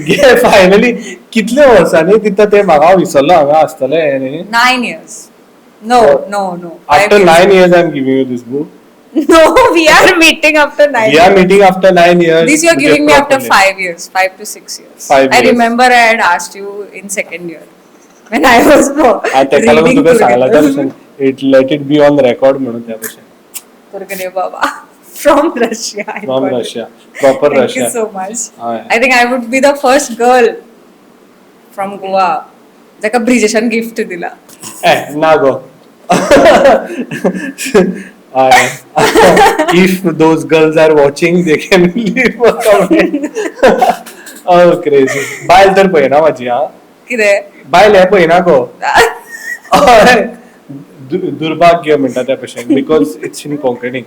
घे फायनली कितले वर्सांनी तिथं ते म्हाका विसरलो हांगा आसतले 9 years. No. After 9 years I'm giving you this book. No, we are meeting after 9 We are meeting after 9 years. This you're giving me after 5 years, 5 to 6 years. 5 I years. remember I had asked you in second year when I was reading तुका सांगला त्या together. भशेन let it be on record म्हणून त्या भशेन Turgane Baba from Russia. I From got it. Russia, proper Thank Russia. you so much. Yeah. I think I would be the first girl from Goa jaka Bridgeshan gift dila. ना गो. If those girls are watching, they can leave a comment. Oh, crazy. बायल तर पळयना माझी हा. कितें? बायल हे पळयना गो. दुर्भाग्य म्हणटा त्या भशेन बिकॉज इट्स इन कोंकणी.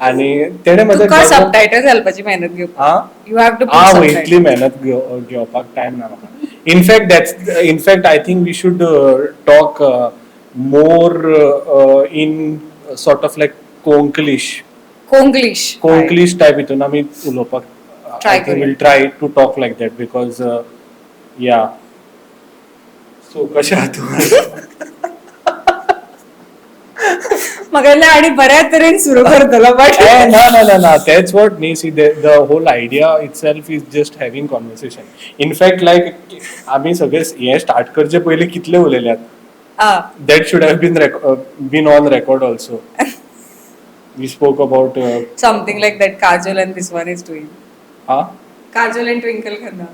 आणि तेणे तुका सबटायटल्स घालपाची मेहनत घेवपाक. You have to put subtitles. इतली मेहनत घेवपाक टाइम ना म्हाका. In fact, I think we should talk more in sort of like Konklish type हितून आमी उलोवपाक. I think we'll try to talk like that because yeah. So कशें आहा तूं? म्हाका आणि बऱ्या तरेन सुरू करतलो बट ना that's what न्ही see the whole idea itself is just having conversation. In fact like आमी सगळे हे स्टार्ट करचे पयलीं कितले उलयल्यात. That should have been on record also. We spoke about something like that Kajol and this one is doing. Kajol and Twinkle Khanna.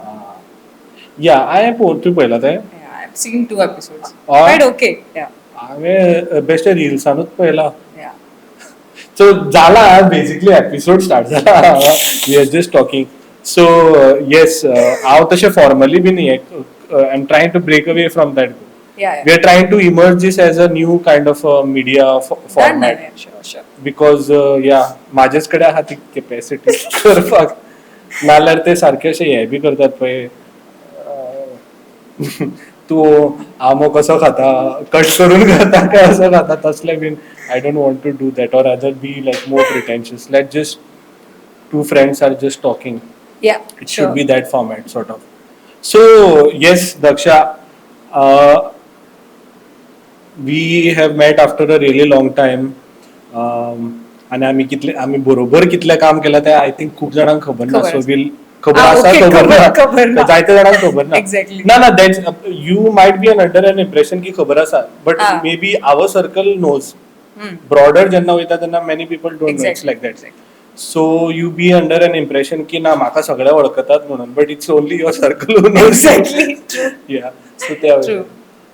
Yeah, I have पळयला ते. Yeah, I've seen 2 episodes. Quite okay. Yeah. हांवें बेश्टे रिल्सानूच पळयला. Yeah. So जाला basically episode start जाला. We are just talking. So yes, हांव तशें formally बीन I'm trying to break away from that. Yeah. We are trying to emerge this as a new kind of media format. Sure. Because माझ्याच कडेन आहा ती capacity करपाक. नाल्यार ते सारके अशे हे बी करतात पळय. तू आमो कसो खाता कट करून खाता काय असं खाता तसले been I don't want to do that or rather be like more pretentious. Let's just 2 friends are just talking. Yeah, it should be that format sort of. So yes, Daksha, we have met after a really long time. आणि आम्ही बरोबर कितले काम केलं ते I think खूप जाणांक खबर ना. सो विल खबर आसा खबर ना जायते जाणांक खबर ना. ना that's you might be under an impression की खबर आसा but maybe our circle knows. Broader जेन्ना वयता तेन्ना many people don't know it's like that. So you be under an impression की ना म्हाका सगळे वळखतात म्हणून but it's only your circle who knows. Yeah so त्या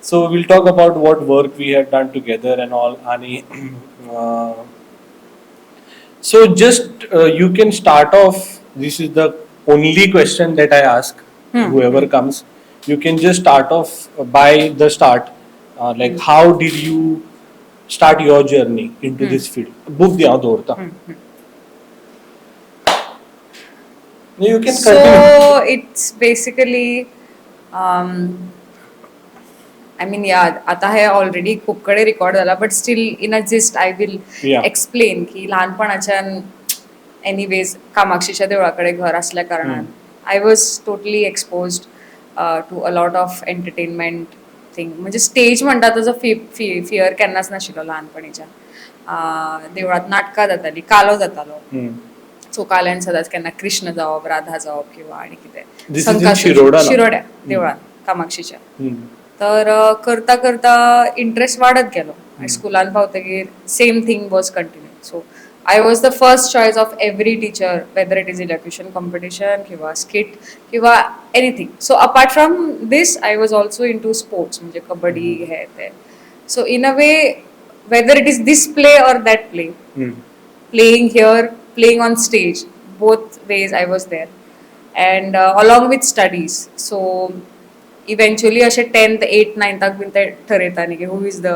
So we'll talk about what work we have done together and all. Ani, so just you can start off. This is the only question that I ask whoever comes. You can just start off by the start. Like how did you start your journey into this field? Book diya dorta. You can continue. So it's basically. I mean, आता हे already खूप कडे record झाला but still in a gist I will explain की लहानपणाच्यान anyways कामाक्षीच्या देवळाकडे घर असल्या कारणान I was totally exposed to a lot of entertainment thing. म्हणजे स्टेज म्हणटा ताजो फियर केन्नाच नाशिल्लो लहानपणीच्यान. देवळात नाटकां जातालीं, कालो जातालो. सो काल्यान सदांच केन्ना कृष्ण जावप, राधा जावप किंवा आनी कितें शिरोड्या देवळान कामाक्षीच्या. तर करता करता इंटरेस्ट वाढत गेलो. स्कुलान पावतकीर same thing was continue. So I was the first choice of every teacher whether it is electrician competition किंवा स्किट किंवा anything. So apart from this I was also into sports म्हणजे कबड्डी हे ते. So in a way whether it is this play or that play, playing here, playing on stage, both ways I was there and along with studies. So eventually अशें 10th 8th 9th बीन ते ठरयता न्ही की who is the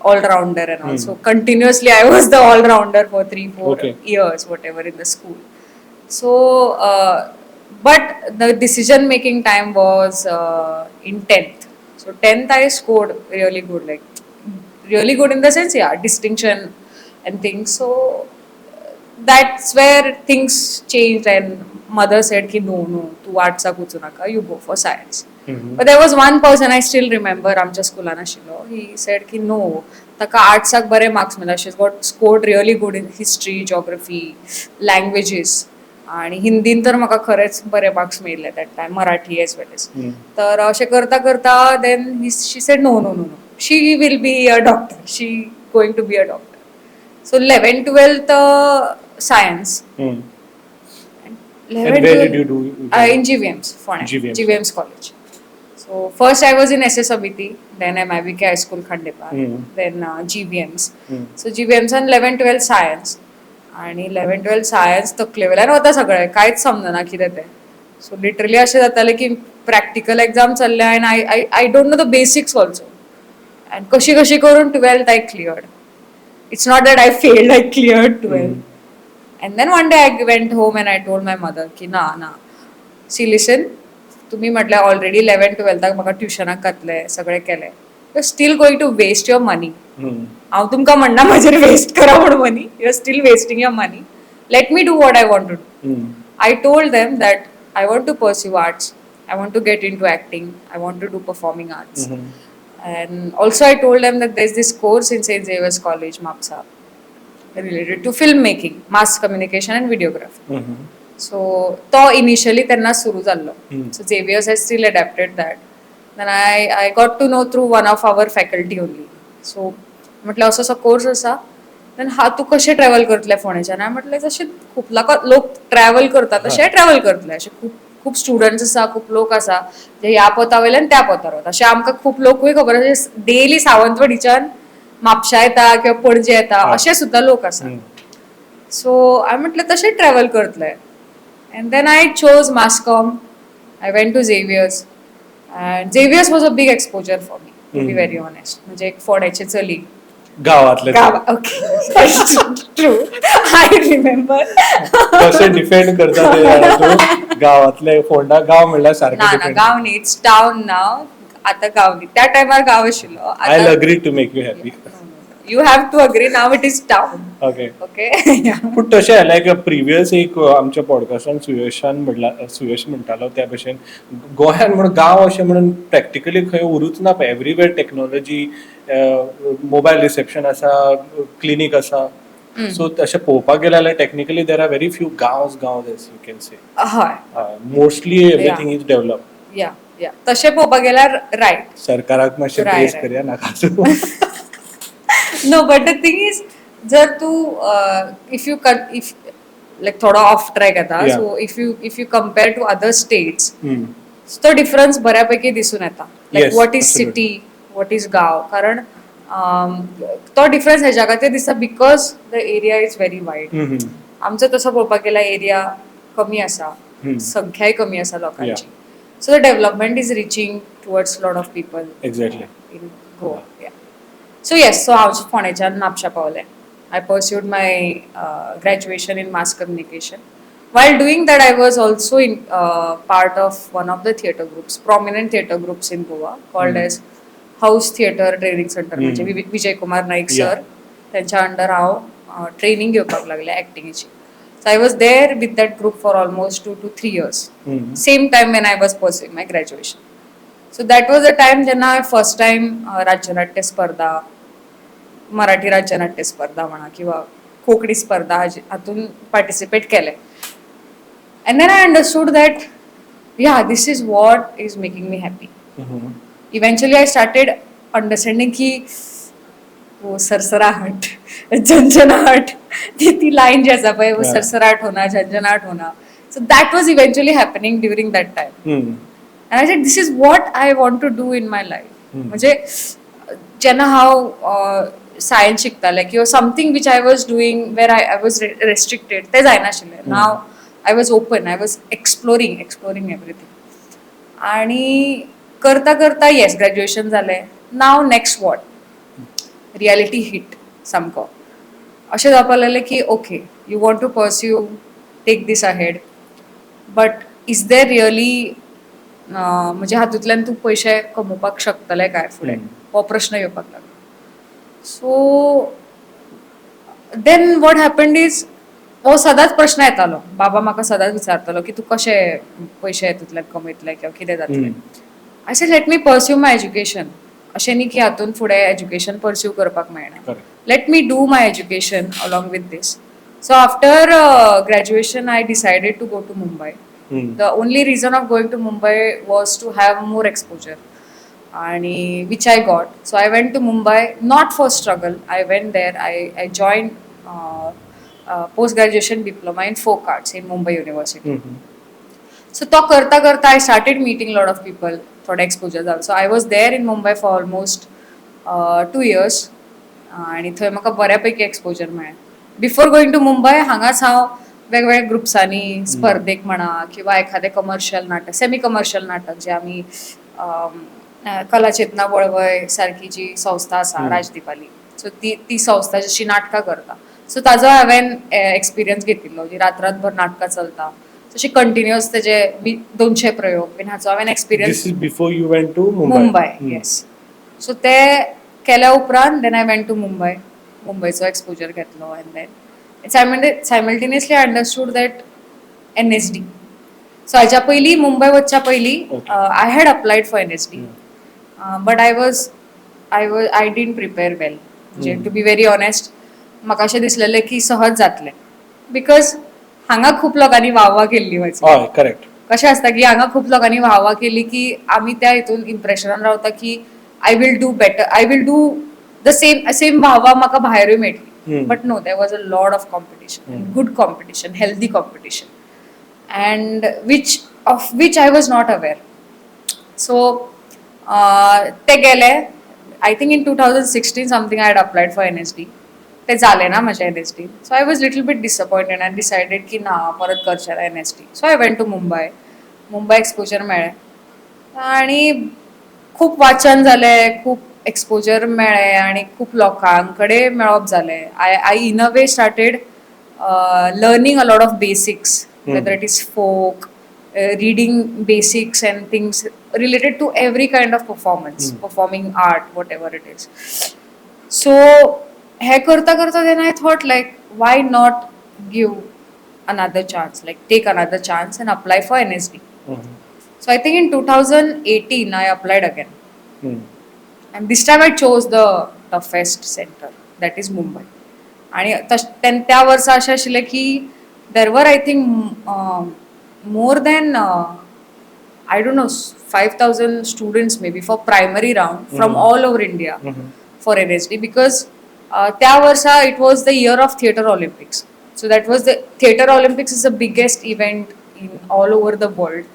allrounder and all. So continuously I was the allrounder for 3-4 years whatever in the school. So but the decision making time was in 10th. So 10th I scored really good, like really good in the sense distinction and things. So that's where things changed and mother said ki no, तू आर्ट्साक वचू नाका, you go for science. But there was one person I still remember आमच्या स्कुलान आशिल्लो, he said ki no, ताका आर्ट्साक बरे marks मेळ्ळे, she got scored really good in history, geography, languages. आणि हिंदीन तर म्हाका खरेच बरे मार्क्स मेळिल्ले that time, Marathi as well as. तर अशें करता करता then she said no no no no, she will be a doctor, she going to be a doctor. So 11th-12th science. And where did you do? In GVM's, GVM's. GVM's college. So first I was in SS Abiti, then MIBK High School Khandepar, then GVM's. So GVM's and 11th-12th science. आणि 11th-12th science तकले वयल्यान वता सगळें, कांयच समजना कितें तें. So literally अशें जातालें की प्रॅक्टिकल एग्जाम चल्ले आनी आय don't know the basics also. आनी कशी कशी करून 12th I cleared. It's not that I failed, I cleared 12th. And then one day I went home and I told my mother ki na, see listen, तुम्ही म्हटलं already 11th-12th म्हाका ट्युशनाक घातले, सगळें केलें, you are still going to waste your money. हांव तुमकां म्हणना म्हाजेर वेस्ट करा म्हणून money, you are still wasting your money, let me do what I want to do. I told them that I want to pursue arts, I want to get into acting, I want to do performing arts. And also I told them that there's this course in St. Xavier's College, Mapsa, related to filmmaking, mass communication and videography. So to initially त्यांना सुरू झालो. So Xavier's has still adapted that. Then I got to know through one of our faculty only. So म्हटलं असं असा course असा. Then हा तू कशें ट्रॅव्हल करतले फोंडेच्यान? हांवें म्हटलें जशें खूप लोक ट्रॅव्हल करतात तशें ट्रॅव्हल करतले. अशें खूप स्टुडंट्स आसा, खूप लोक आसा जे ह्या पोता वयल्यान त्या पोतार वता. अशें आमकां खूप लोकूय खबर आसा डेली सावंतवाडीच्यान म्हापशा येता किंवा पणजे येता, अशे सुद्दां लोक आसा. सो हांवें म्हटलें तशें ट्रॅव्हल करतले. And then I chose mass com. I went to Xavier's. And Xavier's was a big exposure for me, to be very honest. म्हणजे एक फोंड्याचें चली गावातले ट्रू, आय रिमेंबर. कशें डिफेंड करता ते गावातले, फोंडा गांव म्हणल्यार सारकें. ना गांव न्ही, इट्स टाउन नाव. आता गांव न्ही, त्या टायमार गांव आशिल्लो. I will agree to make you happy. You have to agree, now it is town. Okay. Okay. पूण तशें लायक प्रिवियस एक आमच्या पॉडकास्टान सुयश म्हणटालो त्या भशेन गोंयान म्हणून गांव अशें म्हणून प्रॅक्टिकली खंय उरूच ना पळय. एवरीवेर टेक्नॉलॉजी, मोबायल रिसेप्शन आसा, क्लिनीक आसा. सो तशें पळोवपाक गेल्यार जाल्यार technically there are very few गांवस एज यू कॅन से. हय, मोस्टली एवरीथिंग इज डेव्हलप. या तशें पळोवपाक गेल्यार रायट. सरकाराक मातशें प्रेस करया नाका. No, but the thing is, जर तू इफ लायक थोडो ऑफ ट्रॅक येता, so if you compare to other states, तो डिफरन्स बऱ्यापैकी दिसून येता. Like what is city, what is गांव. कारण तो डिफरन्स हेच्या खातीर दिसता because the area is very wide. आमचो तसो पळोवपाक गेल्यार एरिया कमी आसा, संख्याय कमी आसा लोकांची. So the development is reaching towards lot of people. Exactly. In Goa. So yes, so हांव फोंडेच्यान म्हापशा पावलें. I pursued my graduation in mass communication. While doing that, I was also in part of one of the theatre groups, prominent theatre groups in Goa, called as House Theatre Training Center. म्हणजे Vijay Kumar Naik sir, त्यांच्या under हांव training घेवपाक लागलें एक्टिंगची. So I was there with that group for almost 2 to 3 years. Same time when I was pursuing my graduation. So that was the time जेन्ना हांवें first time राज्यनाट्य स्पर्धा, मराठी राज्यनाट्य स्पर्धा म्हणा किंवा कोंकणी स्पर्धा हातून पार्टिसिपेट केलें. And then I understood that this is what is making me happy. Eventually I started understanding की सरसराहट, झंझनाहट, ती लाईन जी आसा पळय, सरसराट होना, झंझनाट होना. सो that was eventually happening during that time. And I said, this is what I want to do in my life. म्हणजे जेन्ना हांव सायन्स शिकतालें किंवा something which I was doing where I was restricted, तें जायनाशिल्लें. Now I was open, I was exploring everything. आनी करता करता येस, ग्रॅज्युएशन जालें. Now next what, reality hit सामको. अशें जावपाक लागलें की okay, you want to pursue, take this ahead, but is there really म्हणजे हातूंतल्यान तूं पयशे कमोवपाक शकतलें काय फुडें, हो प्रश्न येवपाक लागलो. So then what happened is हो सदांच प्रश्न येतालो. बाबा म्हाका सदांच विचारतालो की तू कशे पयशे येतले कमयतले किंवा कितें जातलें. I said let me pursue my education. अशें न्ही की हातून फुडें एज्युकेशन परस्यू करपाक मेळना. Let me do my education along with this. So after graduation, I decided to go to Mumbai. The only reason of going to Mumbai was to have more exposure, and which I got. So I went to Mumbai not for struggle. I went there. I joined post graduation diploma in folk arts in Mumbai University. So to karta karta I started meeting a lot of people. Thoda exposure झालो. So I was there in Mumbai for almost 2 years. आणि थंय म्हाका बऱ्यापैकी exposure मेळ्ळें. Before going to Mumbai हांगाच हांव वेगवेगळ्या ग्रुप्सांनी स्पर्धेक म्हणा किंवा एखादें कमर्शियल नाटक सेमी कमर्शियल नाटक जे आमी कला चेतना वळवय सारकी जी संस्था आसा राजदीपाली, सो ती संस्था जशी नाटकां करता, सो ताजो हांवें एक्सपिरियन्स घेतिल्लो. जी रातभर नाटकां चलता तशी कंटिन्युअस तेजे 200 प्रयोग बीन हाचो हांवें experience. Before you went to Mumbai yes. So ते केल्या उपरांत then I went to Mumbai. मुंबयचो एक्सपोजर घेतलो and then simultaneously I understood that NSD. So हाच्या पयलीं मुंबय वचच्या पयलीं I had applied for NSD, but I didn't prepare well. म्हणजे टू बी व्हेरी ऑनेस्ट म्हाका अशें दिसलेलें की सहज जातलें, बिकॉज हांगा खूब लोकांनी वाह केल्ली म्हाजी. करेक्ट. कशें आसता की हांगा खूब लोकांनी वाह केली की आमी त्या हितून इम्प्रेशनान रावता की I will do better, I will do the same वाह म्हाका भायरूय मेळटली. But no, there was a lot of competition, good competition, healthy competition, and of which I was not aware. So ते गेले. I think in 2016 something I had applied for NSD. ते झाले ना माझे NSD. So I was little bit disappointed and decided की ना परत करचें ना NSD. So I went to Mumbai. Mumbai exposure मेळ्ळें आणि खूप वाचन जालें, खूप एक्सपोजर मेळ्ळें आणि खूप लोकां कडेन मेळप जालें. I in a way started learning a lot of basics, whether it is folk, reading basics and things related to every kind of performance, performing art, whatever it is. So हे करता करता then I thought like why not give another chance, like take another chance and apply for NSD. So I think in 2018 I applied again. And this time I chose the toughest center, that is Mumbai. आणि त्या वर्सा अशें आशिल्लें की there were I think more than I don't know 5,000 students may be for primary round from all over India for NSD, because त्या वर्सा it was the year of theatre Olympics. So that was the theatre Olympics is the biggest event in all over the world.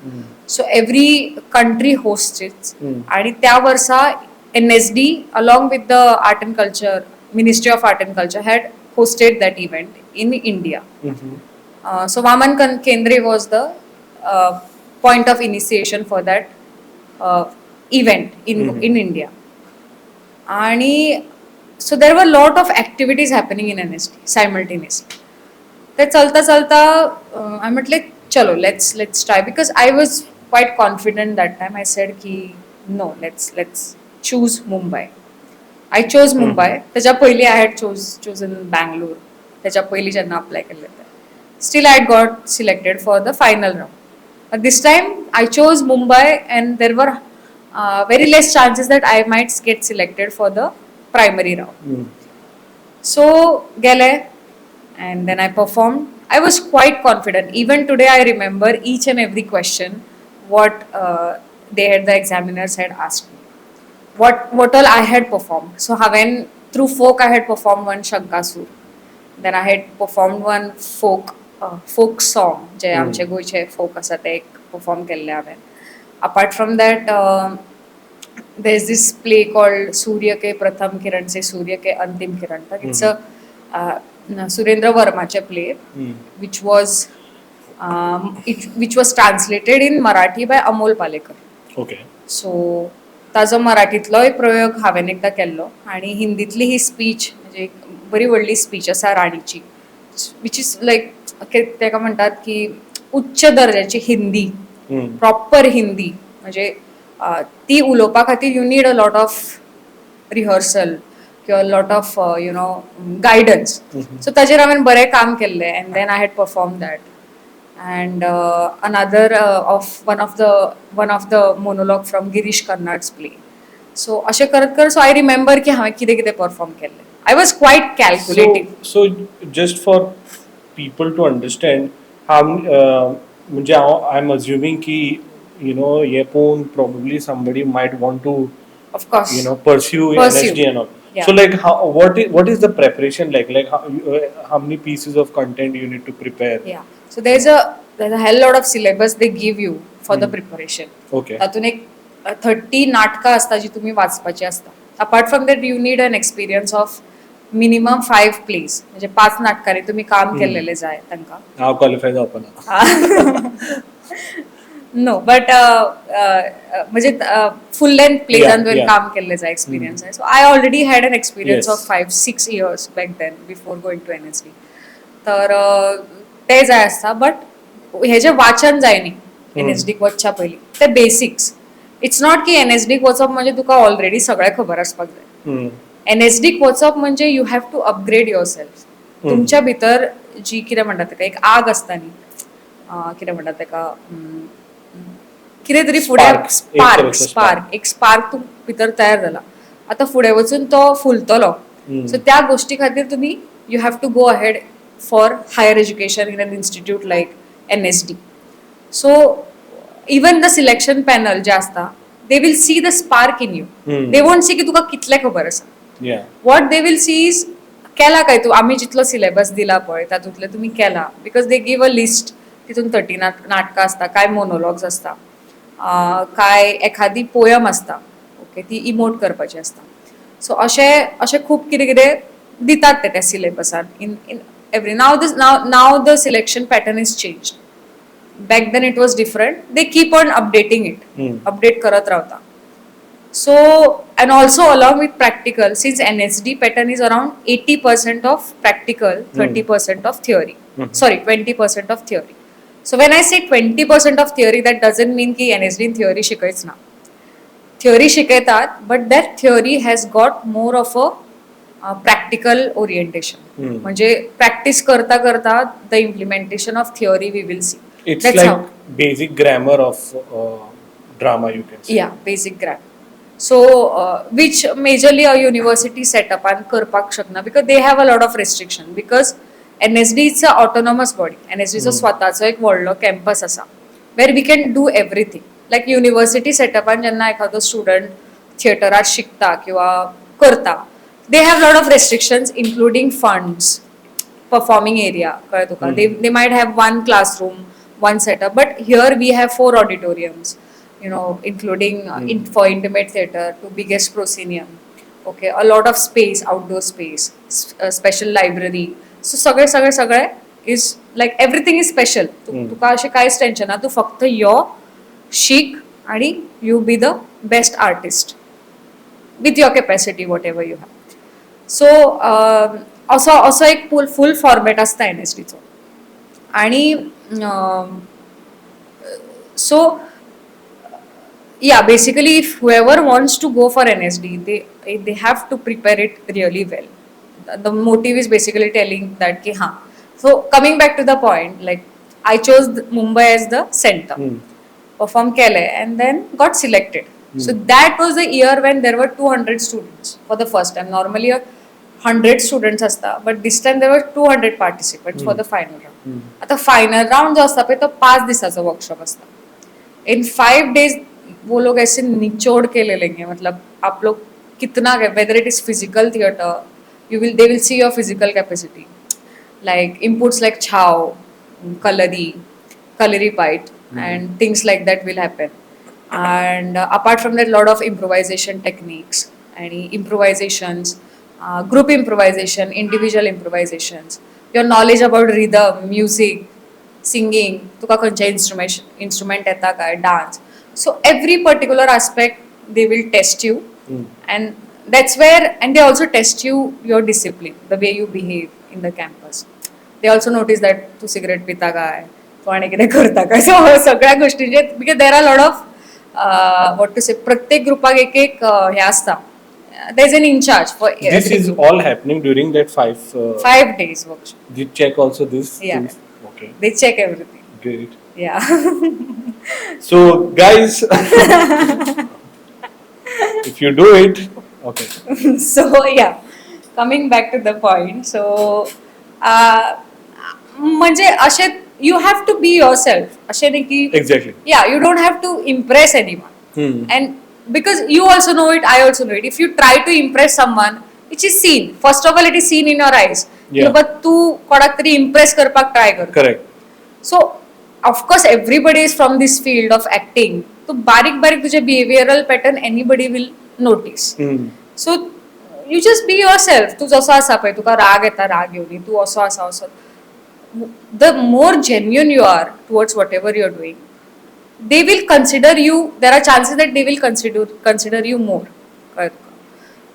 So every country hosts it. आणि त्या वर्सा NSD along with the Art and Culture, Ministry of Art and Culture had hosted that event in India. So Vaman Kendre was the point of initiation for that event in India. And so there were a lot of activities happening in NSD simultaneously. ते चलता चलता I म्हटले चलो let's try, because I was quite confident that time. I said ki no, let's choose Mumbai. I chose Mumbai. त्याच्या पयली I had chosen Bangalore. त्याच्या पयली जेन्ना अप्लाय केले still I had got selected for the final round. But this time I chose Mumbai and there were very less chances that I might get selected for the primary round. So गेले and then I performed. I was quite confident. Even today I remember each and every question what the examiners had asked me. What all I had performed. So when through folk I had performed one Shankasur. Then I had performed one folk song जे आमचे गोयचे folk आसा ते perform केल्ले हांवें. Apart from that there is this play called सूर्य के प्रथम किरण से सूर्य के अंतिम किरण तक. It's a Surendra Vermache play, which was translated in Marathi by Amol Palekar. Okay. So ताजो मराठीतलोय प्रयोग हांवें एकदा केल्लो आणि हिंदीतली ही स्पीच म्हणजे बरी व्हडली स्पीच आसा राणीची, विच इज लायक तेका म्हणटात की उच्च दर्जाची हिंदी, प्रॉपर हिंदी. म्हणजे ती उलोवपा खातीर you need a lot of rehearsal, किंवा लॉट ऑफ गायडन्स. सो ताजेर हांवें बरें काम केल्लें and then I had perform that. And another of one of the monologue from Girish Karnad's play. So अशें करत करत सो I remember की हांवें कितें कितें परफॉर्म केल्लें. I was quite calculating. So just for people to understand, म्हणजे I'm assuming की हे पोवन probably somebody might want to Of course. pursue NSD and all. Yeah. So like what is the preparation like how many pieces of content you need to prepare? Yeah. So there's a hell lot of syllabus they give you for the preparation. Okay. तातून एक 30 नाटकां असता जी तुम्ही वाचपाची असता. Apart from that you need an experience of minimum 5 plays, म्हणजे 5 नाटकांनी तुम्ही काम केलेले जाय तांकां. हांव क्वॉलिफाय जावपाना. नो बट म्हणजे फुल लेंथ प्लेजान तुवें काम केल्लें जाय, एक्सपिरियन्स जाय. So I already had an experience of 5-6 years back then before going to NSD. तर ते जाय आसता. बट हे जे वाचन जाय न्ही NSDक वचच्या पयलीं, ते बेसिक्स. इट्स नॉट की NSDक वचप म्हणजे तुका ऑलरेडी सगळें खबर आसपाक जाय. NSDक वचप म्हणजे you have to upgrade yourself. तुमच्या भितर जी कितें म्हणटात ताका एक आग आसता न्ही, कितें म्हणटात ताका, कितें तरी फुडें स्पार्क एक स्पार्क भितर तयार जाला. आतां फुडें वचून तो फुलतलो. सो त्या गोष्टी खातीर तुमी you have to go ahead for higher education in an institute like NSD. So even the selection panel जे आसता, they will see the spark in you. They won't see की तुका कितलें खबर आसा. What they will see is केला काय तूं. आमी जितलो सिलेबस दिला पळय तातूंतले तुमी केला. Because they give a list. तितून 30 नाटकां आसता, काय मोनोलॉग्स आसता, काय एखादी पोयम आसता, ओके, ती इमोट करपाची आसता. सो अशें खूब कितें कितें दितात ते त्या सिलेबसान in every. Now the selection pattern is changed. Back then it was different. They keep on updating it. Update करत रावता. So and also along with practical, since NSD pattern is around 80% of practical, 30% of theory. Sorry, 20% of theory. So when I say 20% of theory, that doesn't mean ki NSD in theory शिकयच ना. Theory शिकयतात, but that theory has got more of a practical orientation. म्हणजे practice करता करता the implementation of theory we will see. It's That's like how. basic grammar of drama, you can say. Yeah, basic grammar. So which majorly a university set up and करपाक शकना, because they have a lot of restriction. Because NSD is a autonomous body. NSD चा स्वतःचो एक व्हडलो campus आसा, where we can do everything. Like university setupan जेन्ना एखादो student थिएटरात शिकता किंवा करता, they have lot of restrictions including funds, performing area, कळ्ळें तुका. They might have one classroom, one setup, but here we have 4 auditoriums, including for intimate theater to biggest proscenium, okay, a lot of space, outdoor space, special library. So सगळे is like everything is special. तुका अशें कांयच tension ना. तूं फक्त यो, शिक, आणि you be the best artist with your capacity, whatever you have. So असो एक फुल फॉर्मॅट आसता NSDचो. आणि so yeah, basically if whoever wants to go for NSD, they have to prepare it really well. The motive is basically telling that ki ha. So coming back to the point, like I chose Mumbai as the center, perform kele, and then got selected. So that was the year when there were 200 students for the first time. Normally 100 students asta, but this time there were 200 participants for the final round. आता final round जो असता पे तो 5 दिवसाचा workshop असता. In 5 days वो लोग ऐसे निचोड़ के ले लेंगे, मतलब आप लोग कितना, whether it is physical theater, they will see your physical capacity, like inputs like chow, kalari bite, and things like that will happen. And apart from that, lot of improvisation techniques and improvisations, group improvisation, individual improvisations, your knowledge about rhythm, music, singing, तुका खंयचे instrument येता काय, dance. So every particular aspect they will test you, and that's where, and they also test your discipline, the way you behave in the campus. They also notice that तू cigarette पिता काय, तू आणि कितें करता काय. So सगळ्या गोष्टींचे, because there are a lot of what to say, प्रत्येक ग्रुपाक एक हे आसता, there's an in charge for This is all happening during that 5 days workshop. Did check also this? Yeah. Too? Okay. They check everything. Great. Yeah. So guys, if you do it, okay. So yeah, coming back to the point. So म्हणजे असे you have to be yourself. असे नाही की Exactly. yeah, you don't have to impress anyone. And because you also know it, I also know it. If you try to impress someone, it is seen. First of all, it is seen in your eyes. Yeah. But तू कोणाक तरी impress करपाक try कर. Correct. So of course everybody is from this field of acting. तो बारीक बारीक तुझे behavioral pattern anybody will notice. So you just be yourself. तू जसो आसा पळय, तुका राग येता राग येवनी, तू असो आसा असो. The more genuine you are towards whatever you're doing, they will consider you. There are chances that they will consider you more.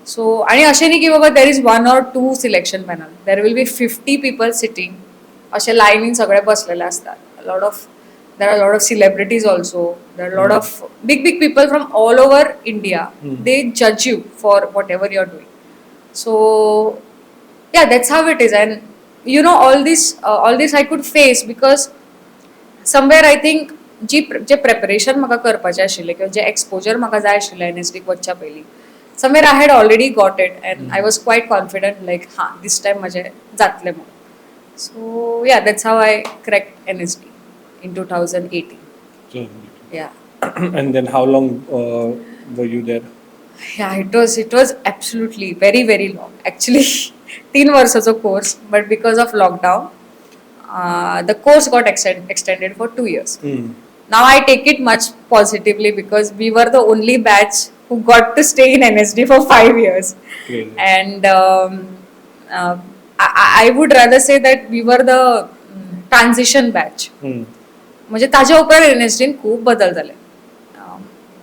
So आणि अशें न्ही की बाबा there is 1 or 2 selection panel. There will be 50 people sitting. अशे लायनीन सगळे बसलेले असतात. There are a lot of celebrities also. There are a lot of big people from all over India. They judge you for whatever you're doing. So yeah, that's how it is. And you know, all this I could face because somewhere I think J preparation म्हाका करपाचें आशिल्लें किंवा जे exposure म्हाका जाय आशिल्लें NSD वचच्या पयलीं, somewhere I had already got it and I was quite confident like this time म्हाजें जातलें म्हणून. So yeah, that's how I cracked NSD in 2018. Yeah. And then how long were you there? Yeah, it was absolutely very very long. Actually, 3 वर्षाचो course, but because of lockdown, the course got extended for 2 years. Now I take it much positively because we were the only batch who got to stay in NSD for 5 years. Crazy. And I would rather say that we were the transition batch. म्हणजे ताज्या उपरांत NSDन खूब बदल जाले.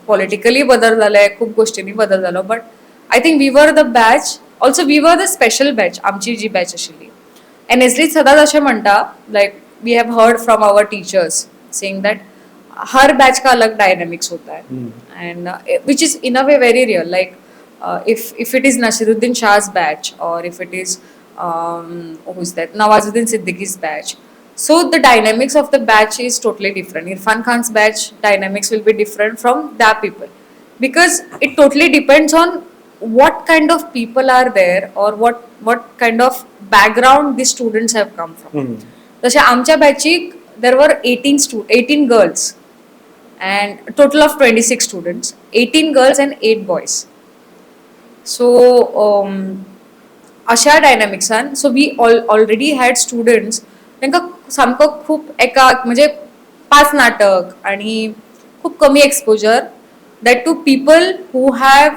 Politically बदल जाले, खूब गोष्टींनी बदल जालो, but I think we were the batch, also we were the special batch, आमची जी batch आशिल्ली. NSD सदांच अशें म्हणटा, like we have heard from our teachers saying that her batch का अलग डायनामिक्स होता है, and which is in a way very real. Like if it is Nasiruddin Shah's batch or if it is who's that, Nawazuddin Siddiqui's batch, so the dynamics of the batch is totally different. Irfan Khan's batch dynamics will be different from that people because it totally depends on what kind of people are there or what kind of background these students have come from. तशें आमच्या बॅचीक there were 18 girls and a total of 26 students, 18 girls and 8 boys. So अशा डायनामिक्सान, so we already had students तांकां सामको खूब एकाक म्हणजे 5 नाटक आणि खूब कमी exposure, that to people who have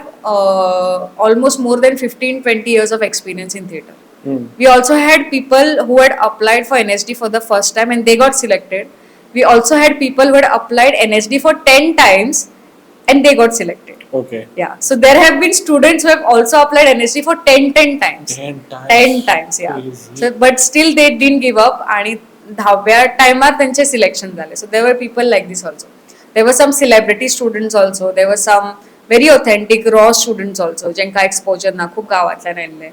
almost more than 15-20 years of experience in theatre. We also had people who had applied for NSD for the first time and they got selected. We also had people who had applied NSD for 10 times and they got selected. Okay. Yeah. So there have been students who have also applied NSD for 10 times. 10 times, yeah. Crazy. So but still they didn't give up आणि 10व्या timer त्यांचे selection झाले. So there were people like this also. There were some celebrity students also. There were some very authentic raw students also जेंका exposure ना, खूप गावातल्यान आयिल्ले.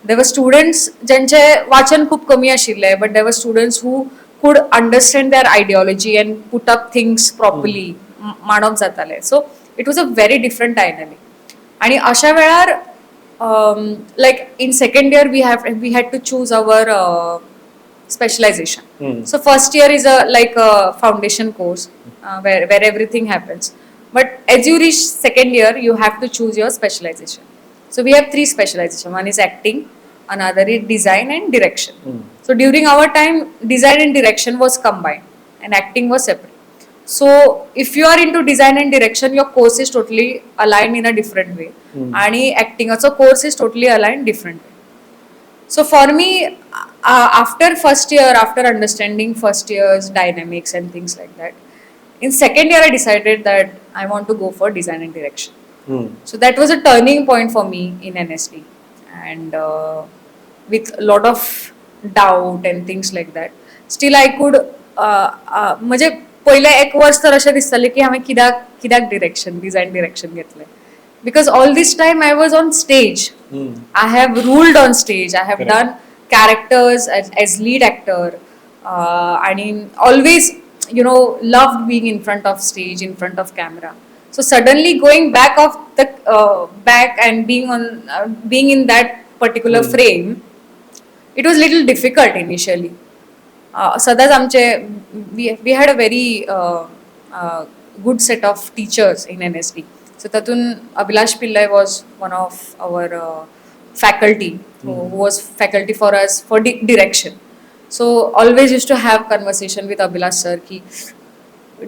There were students ज्यांचे वाचन खूप कमी आशिल्ले, but there were students who could understand their ideology and put up things properly, मांडप जाताले. So it was a very different dynamic. आणि अशा वेळार like in second year we had to choose our specialization. So first year is like a foundation course where everything happens. But as you reach second year, you have to choose your specialization. So we have 3 specialization. One is acting, another is design and direction. So during our time, design and direction was combined and acting was separate. So if you are into design and direction, your course is totally aligned in a different way. And acting also course is totally aligned different way. So for me, after first year, after understanding first year's dynamics and things like that, in second year I decided that I want to go for design and direction. So that was a turning point for me in NSD, and with a lot of doubt and things like that, still I could म्हणजे पहिले 1 वर्ष तर अशें दिसतालें की हांवें कित्याक direction design direction घेतलें, because all this time I was on stage. I have ruled on stage. I have Correct. done characters as lead actor, and always, loved being in front of stage, in front of camera. So suddenly going back of the back and being in that particular frame, it was little difficult initially. सदांच आमचे we had a very good set of teachers in NSD. So तातून Abhilash Pillai was one of our faculty who was faculty for us for direction. So always used to have conversation with Abhilash sir ki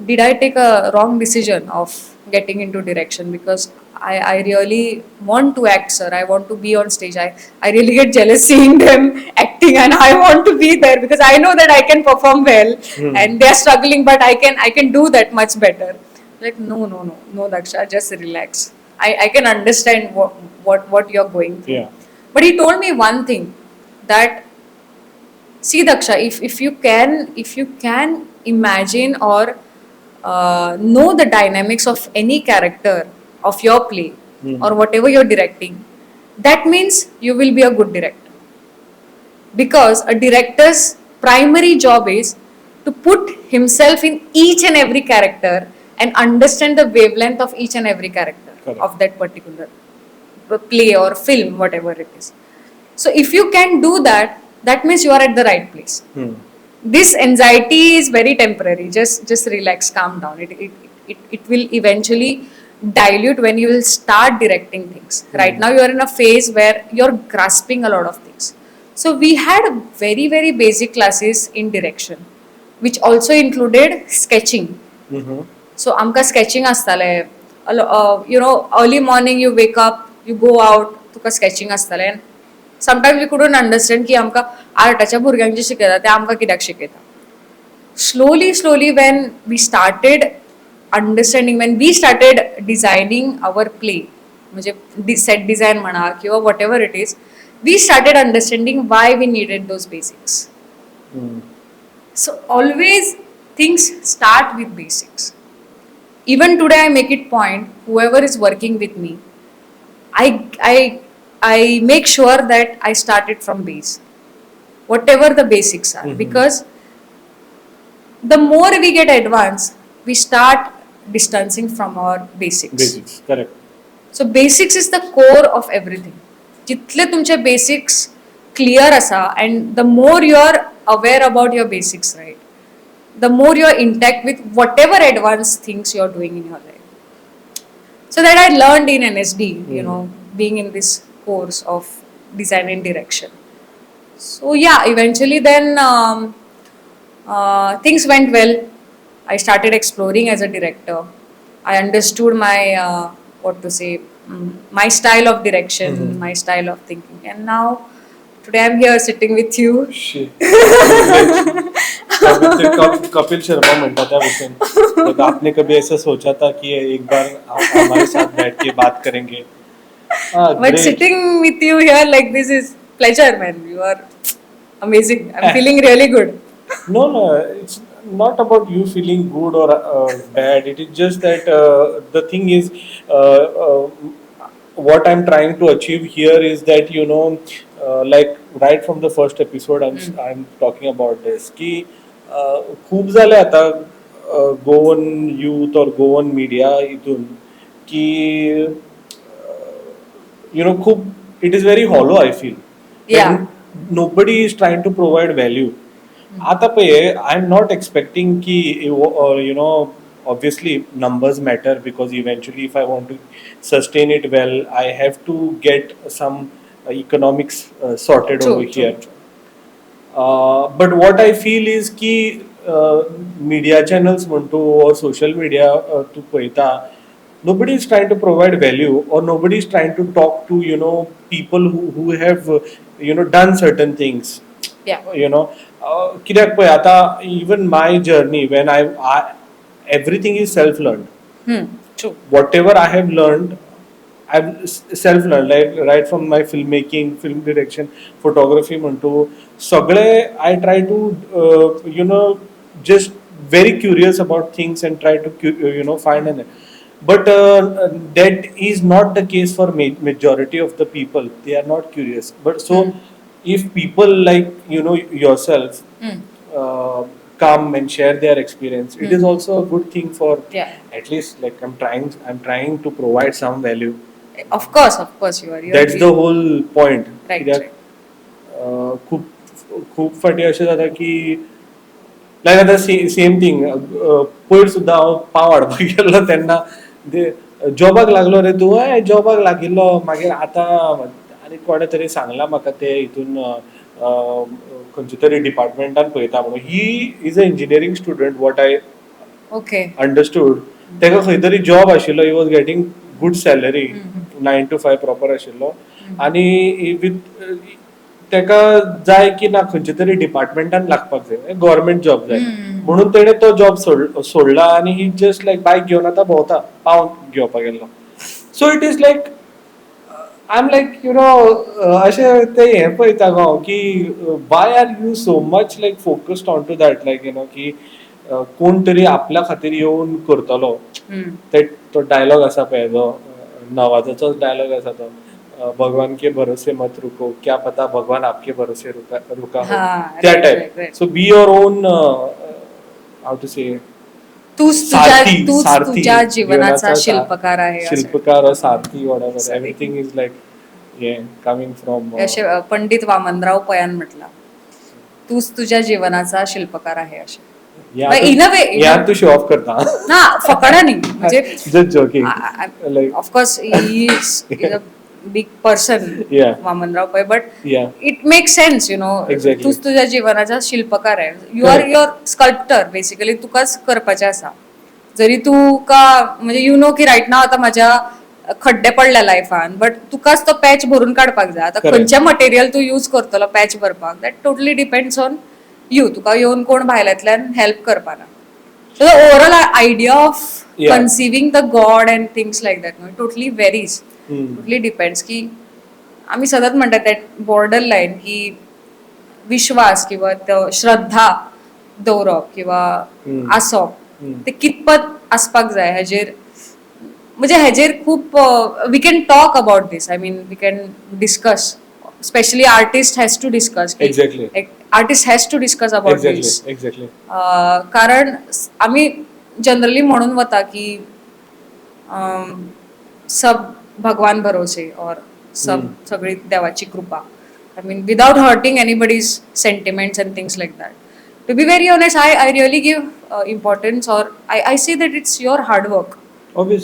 did I take a wrong decision of getting into direction, because I really want to act, sir. I want to be on stage. I really get jealous seeing them acting, and I want to be there because I know that I can perform well and they're struggling, but I can do that much better. Like, no, Daksha, just relax. I can understand what you're going through. Yeah. But he told me one thing, that see, Daksha, if you can imagine or know the dynamics of any character of your play or whatever you're directing, that means you will be a good director. Because a director's primary job is to put himself in each and every character and understand the wavelength of each and every character. Correct. Of that particular play or film, whatever it is. So if you can do that, that means you are at the right place. This anxiety is very temporary. Just relax, calm down. It will eventually dilute when you will start directing things. Right now you are in a phase where you're grasping a lot of things. So we had very, very basic classes in direction, which also included sketching. So amka sketching astale. Early morning you wake up, you go out, तुका sketching astale. And sometimes we couldn't understand की आमका आर्टाच्या भुरग्यांक शिकयता ते आमका कित्याक शिकयता. Slowly when we started understanding, when we started designing our play, म्हणजे set design म्हणा किंवा whatever it is, we started understanding why we needed those basics. So always things start with basics. Even today I make it point, whoever is working with me, I make sure that I start it from base, whatever the basics are, because the more we get advanced, we start distancing from our basics. Basics, correct. So basics is the core of everything. जितले तुमचे basics clear asa, and the more you are aware about your basics, right, the more you are intact with whatever advanced things you are doing in your life. So that I learned in NSD, being in this course of design and direction. So yeah, eventually then things went well. I started exploring as a director. I understood my my style of direction, my style of thinking, and now today I'm here sitting with you. Kapil Sharma म्हणता त्या विषय आपने कभी ऐसा सोचा था कि एक बार हमारे साथ बैठ के बात करेंगे? But sitting with you here like this is pleasure, man. You are amazing. I'm feeling really good. No, it's not about you feeling good or bad. It is just that the thing is, what I'm trying to achieve here is that like right from the first episode, I'm talking about this. Ki खूप झाले आता Goan youth और Goan media इथून की खूप it is very hollow, I feel. Yeah. Nobody is trying to provide value. आता पे I'm not expecting ki obviously numbers matter, because eventually if I want to sustain it well, I have to get some economics sorted over here. But what I feel is ki media channels म्हणतो or social media तू पळयता, nobody is trying to provide value, or nobody is trying to talk to people who have done certain things. Yeah. कित्याक पळय आता even my journey, when I everything is self learned. True. Whatever I have learned, I've self learned, like right from my filmmaking, film direction, photography म्हणतो सगळे I try to just very curious about things and try to find an. but that is not the case for majority of the people. They are not curious. But so if people like yourself uh, come and share their experience, it is also a good thing for at least like I'm trying to provide some value. Of course you are. That's the whole point. Right, कित्याक, right. खूप फाटी अशें जाता की लायक आतां same thing पयर सुद्दां हांव पाव हाडपाक गेल्लो तेन्ना जॉबाक लागलो रे तूं, जॉबाक लागिल्लो, मागीर आतां आनी कोणे तरी सांगलां म्हाका ते हितून खंयच्या तरी डिपार्टमेंटान पळयता म्हणून. ही is a engineering student what I understood. तेका खंय तरी जॉब आशिल्लो, he was getting good salary, 9 to 5 proper आशिल्लो, आनी तेका जाय की ना खंयच्या तरी डिपार्टमेंटान लागपाक जाय, गव्हर्मेंट जॉब जाय म्हणून तेणे तो जॉब सोडला आनी ही जस्ट लायक बायक घेवन आतां भोंवता, पाव घेवपाक गेल्लो. So it is like I am like अशें ते हें पळयता गो हांव की why are you so much like focused on to that, like की कोण तरी आपल्या खातीर येवन करतलो. तो डायलॉग आसा पळय, जो नवाजाचोच डायलॉग आसा तो, भगवान के भरोसे मत रुको, क्या पता भगवान आपके भरोसे रुका हो, त्या type. So be your own, how to say, तूच तुझ्या जीवनाचा शिल्पकार आहे. शिल्पकार और सारथी, whatever, everything is like coming from. असे पंडित वामनराव पयान म्हटला, तूच तुझ्या जीवनाचा शिल्पकार आहे असे. इन अ वे यार तू शो ऑफ करता ना, फकडा नाही म्हणजे just joking, like of course he is a big person Vamanrao Pai, but it make sense तूच तुझ्या जीवनाचा शिल्पकार आहे. You are your sculptor basically. तुकाच करपाचें आसा. जरी तू का म्हणजे की रायट नाव आता माझ्या खड्डे पडल्या लायफान, बट तुकाच तो पॅच भरून काडपाक जाय. आता खंयचे मटेरियल तू यूज करतलो पॅच भरपाक, that totally depends on you. तुका येवन कोण भायल्यातल्यान help करपाना. So the overall idea of conceiving the God and things like that, it totally varies. Totally depends की आम्ही सतत म्हणतात that borderline की विश्वास किंवा श्रद्धा दवरप किंवा आसप ते कितपत आसपाक जाय हेजेर, म्हणजे हेजेर खूप we can talk about this. I mean we can discuss, specially artist has to discuss. Artist has to discuss about this. कारण आम्ही जनरली म्हणून वता की सब भगवान भरोसे और सब सगळी देवाची कृपा. I mean without hurting anybody's sentiments and things like that. To be very honest, I really give importance, और I see that it's your hard work.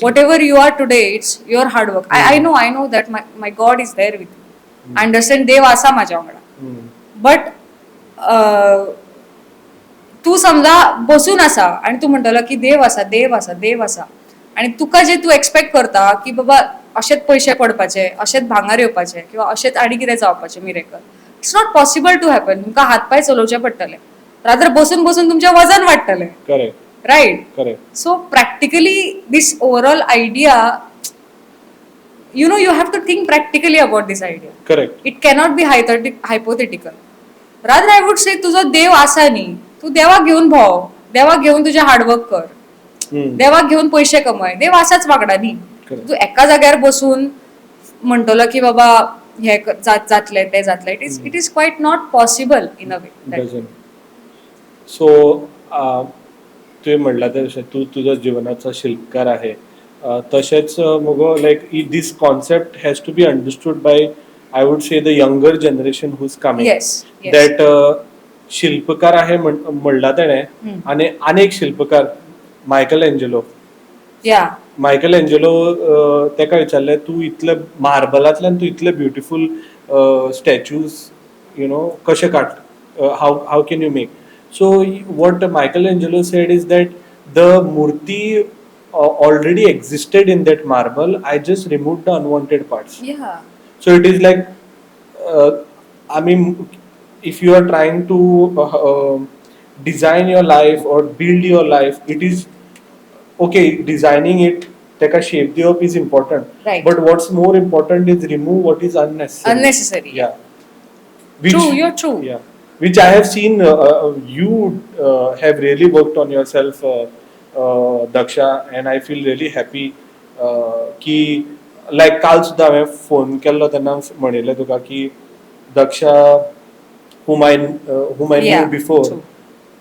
Whatever you are today, it's your hard work. I know that my God is there with me. I understand देव आसा माझ्या वांगडा. But तू समजा बसून आसा आणि तू म्हणटलो की देव आसा आणि तुका जे तू एक्सपेक्ट करता की बाबा अशेच पयशे पडपाचे, अशेच भांगार येवपाचे किंवा अशेच आनी कितें जावपाचे miracle, it's not possible to happen. तुमकां हातपाय चलोवचे पडटले, रादर बसून बसून तुमचें वजन वाडटलें. Right. So practically, this overall idea, you have to think practically about this idea. Correct. It cannot be hypothetical. Rather, I would say, तुझा देव आसा न्ही, तू देवाक घेऊन भोव, देवाक घेऊन तुझे हार्डवर्क कर, देवाक घेऊन पैसे कमय. देव आसाच वांगडा न्ही. तू एका जाग्यार बसून म्हणटलो की बाबा हे जातले ते जातले, it is quite not possible in a way. So तुवें म्हणला तशें तू तुझ्या जीवनाचा शिल्पकार आहे. तशेंच मुगो like this concept has to be understood by, I would say, the younger generation who's coming. That शिल्पकार आहे म्हणला तेणें, आनी अनेक शिल्पकार, मायकल एंजेलो तेका विचारलें, तू इतले मार्बलांतल्यान तू इतले ब्युटिफूल स्टॅच्यूज कशे काड, how can you make. So what Michelangelo said is that the murti already existed in that marble. I just removed the unwanted parts. Yeah. So it is like, I mean, if you are trying to design your life or build your life, it is okay. Designing it, take a shape diop is important. Right. But what's more important is remove what is unnecessary. Unnecessary. Yeah. True. You're true. Yeah. Which I have seen you have really worked on yourself, Daksha, and I feel really happy की लायक काल सुद्दां हांवें phone केल्लो तेन्ना म्हणिल्लें तुका की Daksha whom I knew Yeah, before true.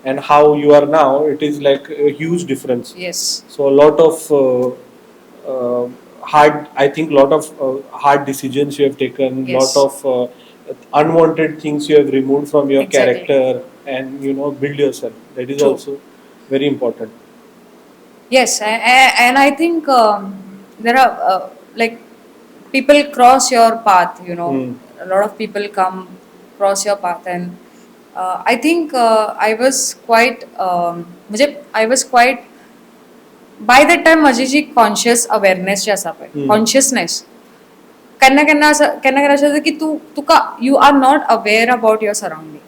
and how you are now, it is like a huge difference. Yes. So a lot of I think lot of hard decisions you have taken, Yes. lot of unwanted things you have removed from your Exactly. character, and build yourself. That is True. also very important. Yes, and I think there are like people cross your path. A lot of people come cross your path, and I think I was quite. I was quite. By that time, माझी जी conscious awareness जी आसा पळय, consciousness केन्ना केन्ना अशें जाता की तुका you are not aware about your surrounding.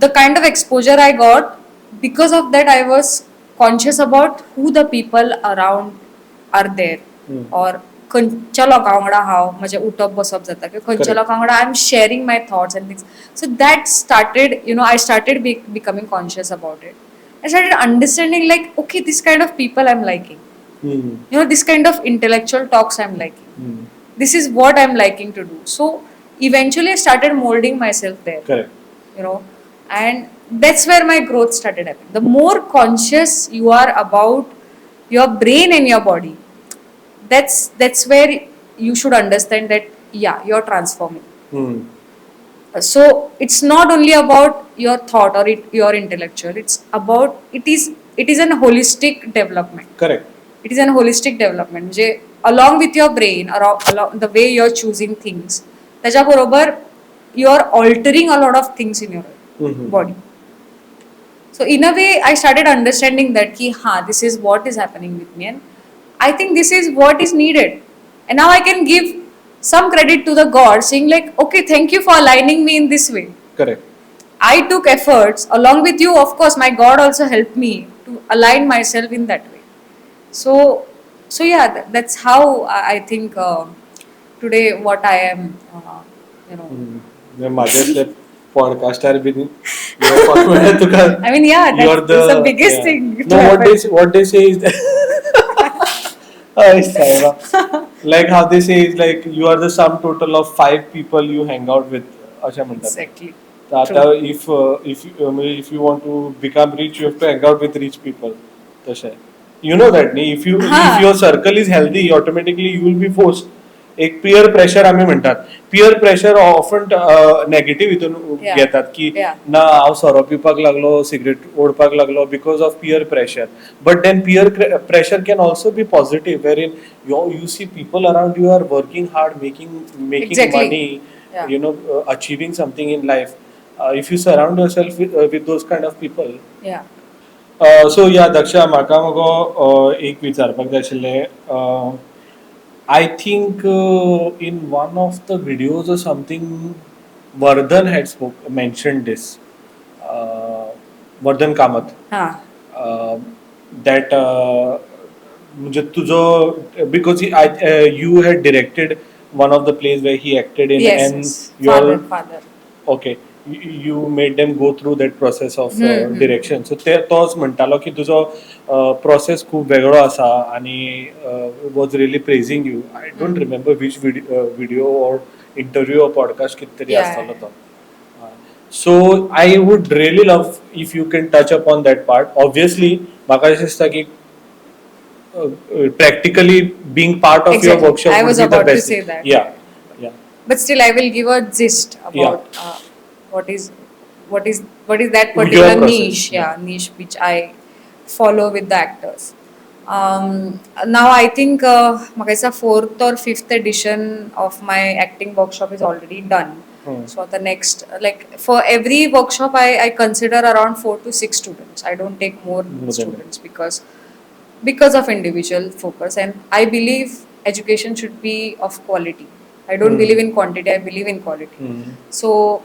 The kind of exposure I got, because of that I was conscious about who the people around are there, or खंयच्या लोकां वांगडा हांव म्हजें उठप बसप जाता किंवा खंयच्या लोकां वांगडा I am sharing my thoughts and things. So that started I started becoming conscious about it. I started understanding, like, okay, this kind of people I'm liking. This kind of intellectual talks I'm liking. This is what I'm liking to do. So eventually I started molding myself there. Correct. And that's where my growth started happening. The more conscious you are about your brain and your body, that's where you should understand that, yeah, you're transforming. So it's not only about your thought or your intellectual, it is an holistic development. Correct. It is an holistic development. म्हणजे along with your brain, along the way you're choosing things, त्याच्याबरोबर you're altering a lot of things in your body. So in a way I started understanding that ki this is what is happening with me, and I think this is what is needed. And now I can give some credit to the God, saying like, okay, thank you for aligning me in this way. Correct. I took efforts along with you. Of course, my God also helped me to align myself in that way. So yeah, that's how I think today what I am. माझ्यातले podcaster बीन तुका I mean, yeah, you are that's the biggest thing. No, what they say is like how they say is like you are the sum total of 5 people you hang out with. अशा म्हणतात. Exactly. आता if you want to become rich, you have to hang out with rich people. तसं आहे. You know that, if your circle is healthy, automatically you will be forced. एक peer pressure आम्ही म्हणतात. Peer pressure often negative हितून घेतात की ना हांव सोरो पिवपाक लागलो, सिगरेट ओडपाक लागलो because of peer pressure. But then peer pressure can also be positive, wherein you see people around you are working hard, making Exactly. money, achieving something in life. If you surround yourself with those kind of people. Yeah. So yeah, Daksha, म्हाका मगो एक विचारपाक जाय आशिल्लें. I think in one of the videos or something, Vardhan had mentioned this. Vardhan Kamath. That म्हणजे तुझो because you had directed one of the plays where he acted in, yes, and yes. Father. Okay. You made them go through that process of direction. So तोच म्हणटालो की तुजो process खूब वेगळो आसा आणि was really praising you. I don't remember which video or interview or podcast कित तरी आसतलो तो. So I would really love if you can touch upon that part. Obviously म्हाका अशें दिसता की practically being part of your workshop I was would be about the best. To say that. Yeah. But still, I will give a gist about what is that particular niche. Niche which I follow with the actors. Now I think my 4th or 5th edition of my acting workshop is already done. So the next, like for every workshop, I consider around 4 to 6 students. I don't take more students because of individual focus, and I believe education should be of quality. I don't believe in quantity, I believe in quality. So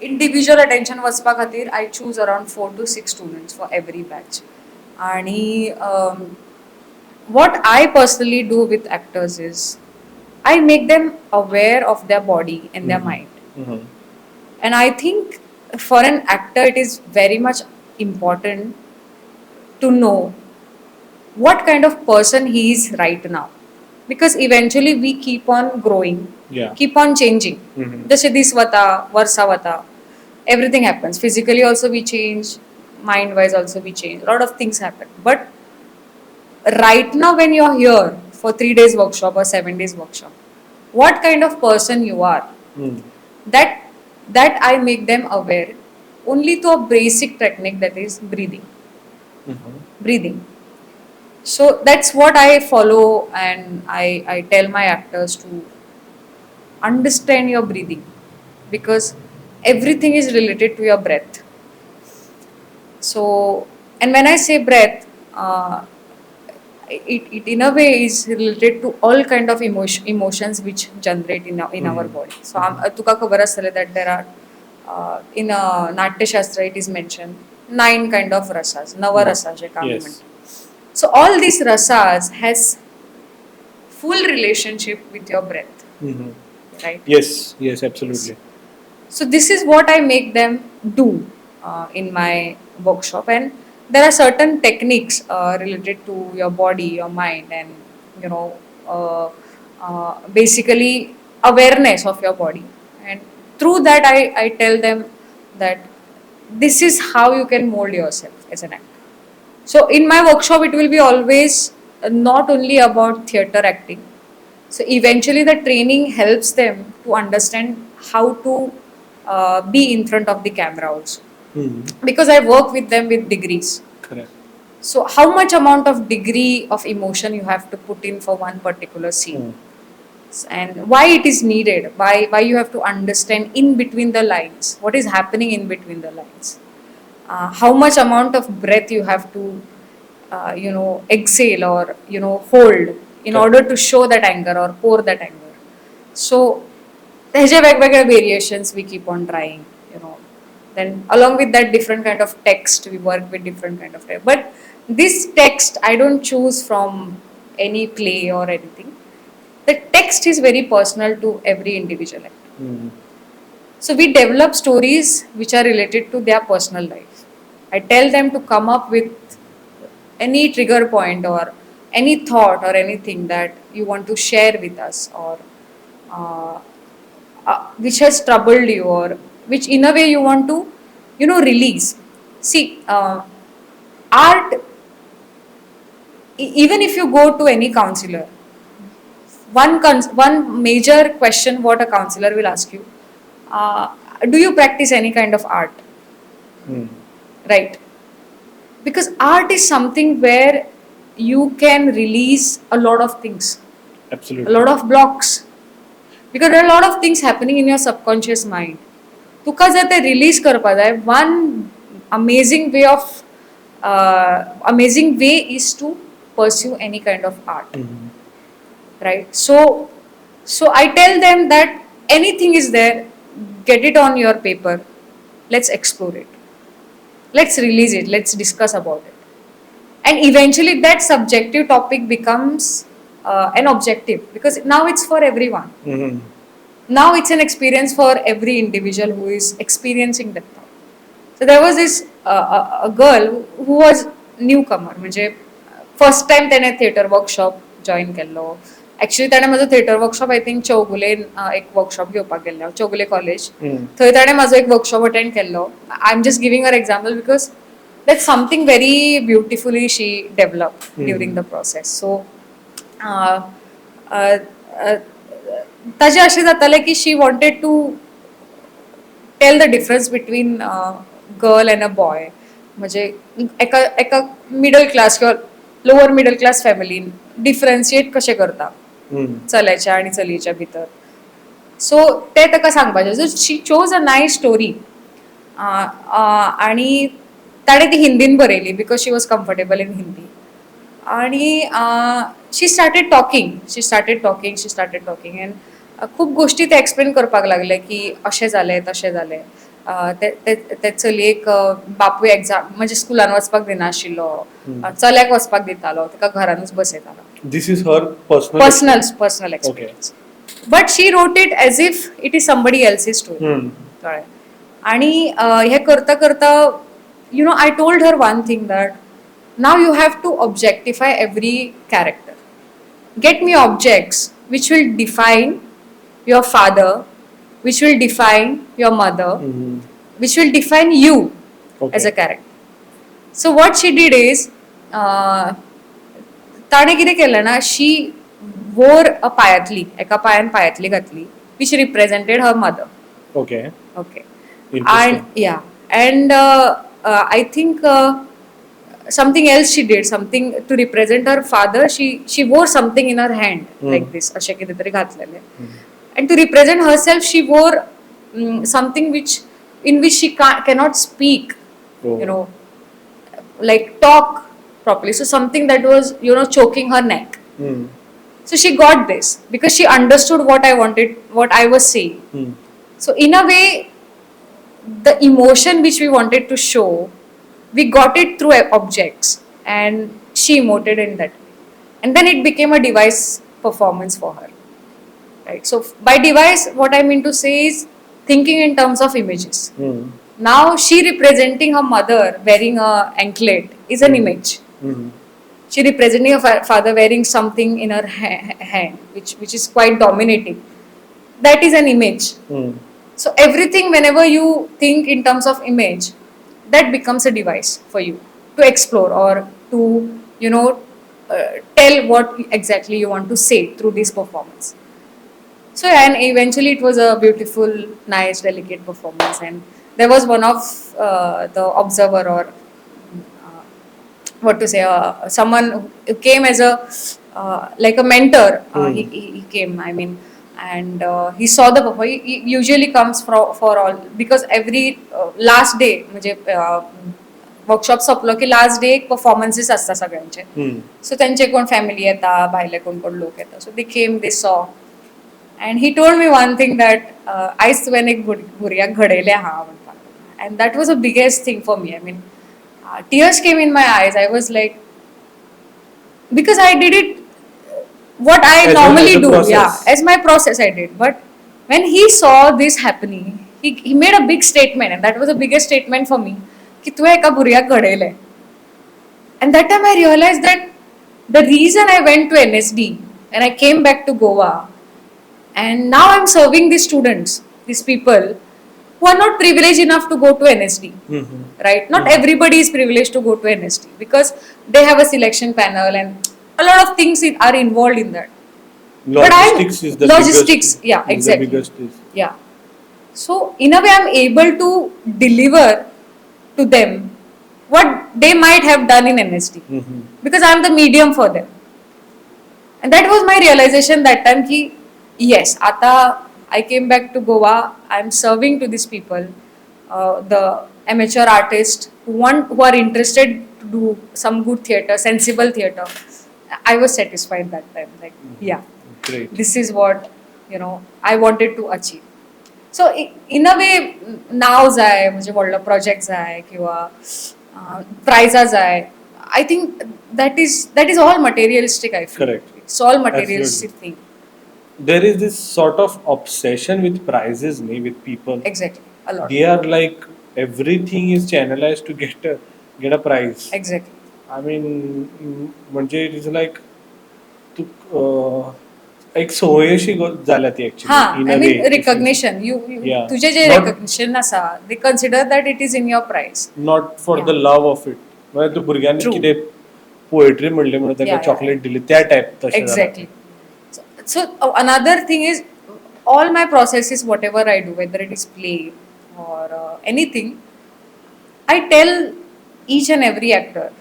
individual attention waspa khatir I choose around 4 to 6 students for every batch. And what I personally do with actors is I make them aware of their body and their mind. And I think for an actor it is very much important to know what kind of person he is right now. Because eventually we keep on growing, keep on changing. जसे this वता, वर्षा वता, everything happens. Physically also we change, mind wise also we change. A lot of things happen. But right now when you're here for 3 days workshop or 7 days workshop, what kind of person you are, that I make them aware only to a basic technique, that is breathing. Breathing. So that's what I follow, and I tell my actors to understand your breathing, because everything is related to your breath. So, and when I say breath, it in a way is related to all kind of emotions which generate in our body. So तुका खबर असेल that there are in Natyashastra it is mentioned 9 kind of rasas, नव रसा जे का आम्ही म्हणतो. So all these rasas has full relationship with your breath, right? Yes, absolutely. So this is what I make them do in my workshop, and there are certain techniques related to your body, your mind, and basically awareness of your body. And through that, I tell them that this is how you can mold yourself as an actor. So in my workshop, it will be always not only about theater acting. So eventually the training helps them to understand how to be in front of the camera also. Because I work with them with degrees. Correct. So how much amount of degree of emotion you have to put in for one particular scene, and why it is needed, why you have to understand in between the lines, what is happening in between the lines, how much amount of breath you have to exhale or hold in order to show that anger or pour that anger. So त्याचे वेगवेगळे variations we keep on trying, then along with that different kind of text, we work with different kind of text. But this text I don't choose from any play or anything. The text is very personal to every individual actor. So we develop stories which are related to their personal life. I tell them to come up with any trigger point or any thought or anything that you want to share with us, or which has troubled you, or which in a way you want to release. See, art, even if you go to any counselor, one major question what a counselor will ask you, do you practice any kind of art? Right? Because art is something where you can release a lot of things. Absolutely. A lot of blocks. Because there are a lot of things happening in your subconscious mind. तुका जर ते release करपा जाय, one amazing way is to pursue any kind of art. Right? So I tell them that anything is there, get it on your paper, let's explore it, let's release it, let's discuss about it, and eventually that subjective topic becomes an objective, because now it's for everyone. Now it's an experience for every individual who is experiencing that thought. So there was this a girl who was newcomer, म्हणजे first time त्याने theatre workshop join केल्लो. Actually ताणें म्हजो theatre workshop I think चौगुलेन एक workshop घेवपाक गेल्लो, Chougule college. थंय ताणें म्हजो एक वर्कशॉप अटेंड केल्लो. I am just giving uh example because that's something very beautifully she developed during the process. So ताजें अशें जातालें की she wanted to tell the difference between girl and a boy. म्हणजे एका मिडल क्लास किंवा lower middle class फॅमिलीन differentiate कशें करता चल्याच्या आनी चलयेच्या भितर. सो ते ताका सांगपाचें. So she chose a nice story, आनी ताणें ती हिंदीन बरयली because she was comfortable in Hindi. आणि शी स्टार्टेड टॉकिंग एंड खूब गोष्टी ते एक्सप्लेन करपाक लागले की अशें जालें तशें जालें. ते चलयेक बापूय एग्जाम म्हणजे स्कुलान वचपाक दिनाशिल्लो, चल्याक वचपाक दितालो, ताका घरानूच बसयतालो. This is her personal experience. But she wrote it as if it is somebody else's story. कळ्ळें? आणि हे करता करता I told her one thing that now you have to objectify every character. Get me objects which will define your father, which will define your mother, which will define you as a character. So what she did is, ताणे कितें केलें ना, she वोर अ पायांतली, एका पायान पायांतली घातली, which represented her mother. Okay. And yeah, and I think something else she did, something to represent her father. She wore something in her hand like this, अशें कितें तरी घातलेलें. And to represent herself, she wore something in which she cannot speak, like talk properly. So something that was, choking her neck. So she got this because she understood what I was saying. So in a way, the emotion which we wanted to show, we got it through objects, and she emoted in that way. And then it became a device performance for her. Right. So by device, what I mean to say is thinking in terms of images. Now she representing her mother wearing a anklet is an image. She representing her father wearing something in her hand, which is quite dominating. That is an image. So everything, whenever you think in terms of image, that becomes a device for you to explore or to, tell what exactly you want to say through this performance. So, and eventually it was a beautiful, nice, delicate performance. And there was one of the observer, or someone who came as like a mentor. He came, and he saw the performance. He usually comes for all, because every last day, workshop सोंपलो की last day एक performances आसता सगळ्यांचे. सो तेंचे कोण family येता, भायले कोण कोण लोक येता. So they came, they saw, and he told me one thing that आयज तुवें एक भुरग्याक घडयलें आहा म्हणपाक. And that was the biggest thing for me. Tears came in my eyes. I was like, because I did it what I normally do, as my process I did. But when he saw this happening, he made a big statement, and that was the biggest statement for me. कि तुवें एका भुरग्याक घडयलें. And that time I realized that the reason I went to NSD and I came back to Goa, and now I'm serving these students, these people who are not privileged enough to go to NSD, right? Not everybody is privileged to go to NSD because they have a selection panel and a lot of things are involved in that. Logistics is the biggest, yeah, exactly. The biggest. Yeah. So in a way, I'm able to deliver to them what they might have done in NSD, because I'm the medium for them. And that was my realization that time ki yes, ata I came back to Goa, I'm serving to these people, the amateur artists who are interested to do some good theatre, sensible theatre. I was satisfied that time, like great. This is what I wanted to achieve. So in a way, नाव जाय, म्हणजे व्हडलो project जाय किंवा प्राइजा जाय. I think that is all materialistic. I feel. Correct. It's all materialistic thing. There is this sort of obsession with prizes, with people. Exactly, a lot. They are like everything is channelized to get a prize. Exactly. म्हणजे it is like एक सवयशी झाल्या ती actually. Recognition, तुझे जे recognition आसा, they consider that it is in your price, not for the love of it. म्हणजे तू भुरग्यांनी कितें पोएट्री म्हणली म्हणून ताका चॉकलेट दिली, त्या type. Exactly. So another thing is, all my processes, what ever I do, weather it is play or anything, I tell each and every actor,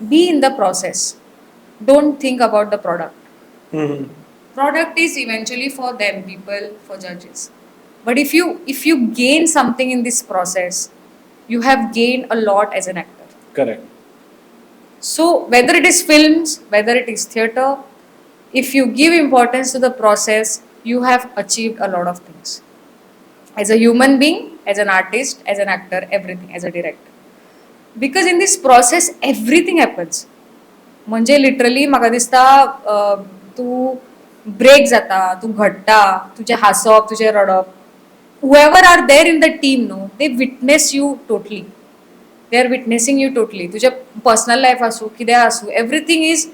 be in the process, don't think about the product. Product is eventually for them, people, for judges. But if you gain something in this process, you have gained a lot as an actor. Correct. So whether it is films, whether it is theatre, if you give importance to the process, you have achieved a lot of things. As a human being, as an artist, as an actor, everything, as a director. Because in this process, everything happens. म्हणजे literally म्हाका दिसता तू break जाता, तू घडटा, तुझे हासप, तुझे रडप, whoever are there in the team, they witness you totally. They are witnessing you totally. तुझे पर्सनल लाईफ असू कितें असू, everything is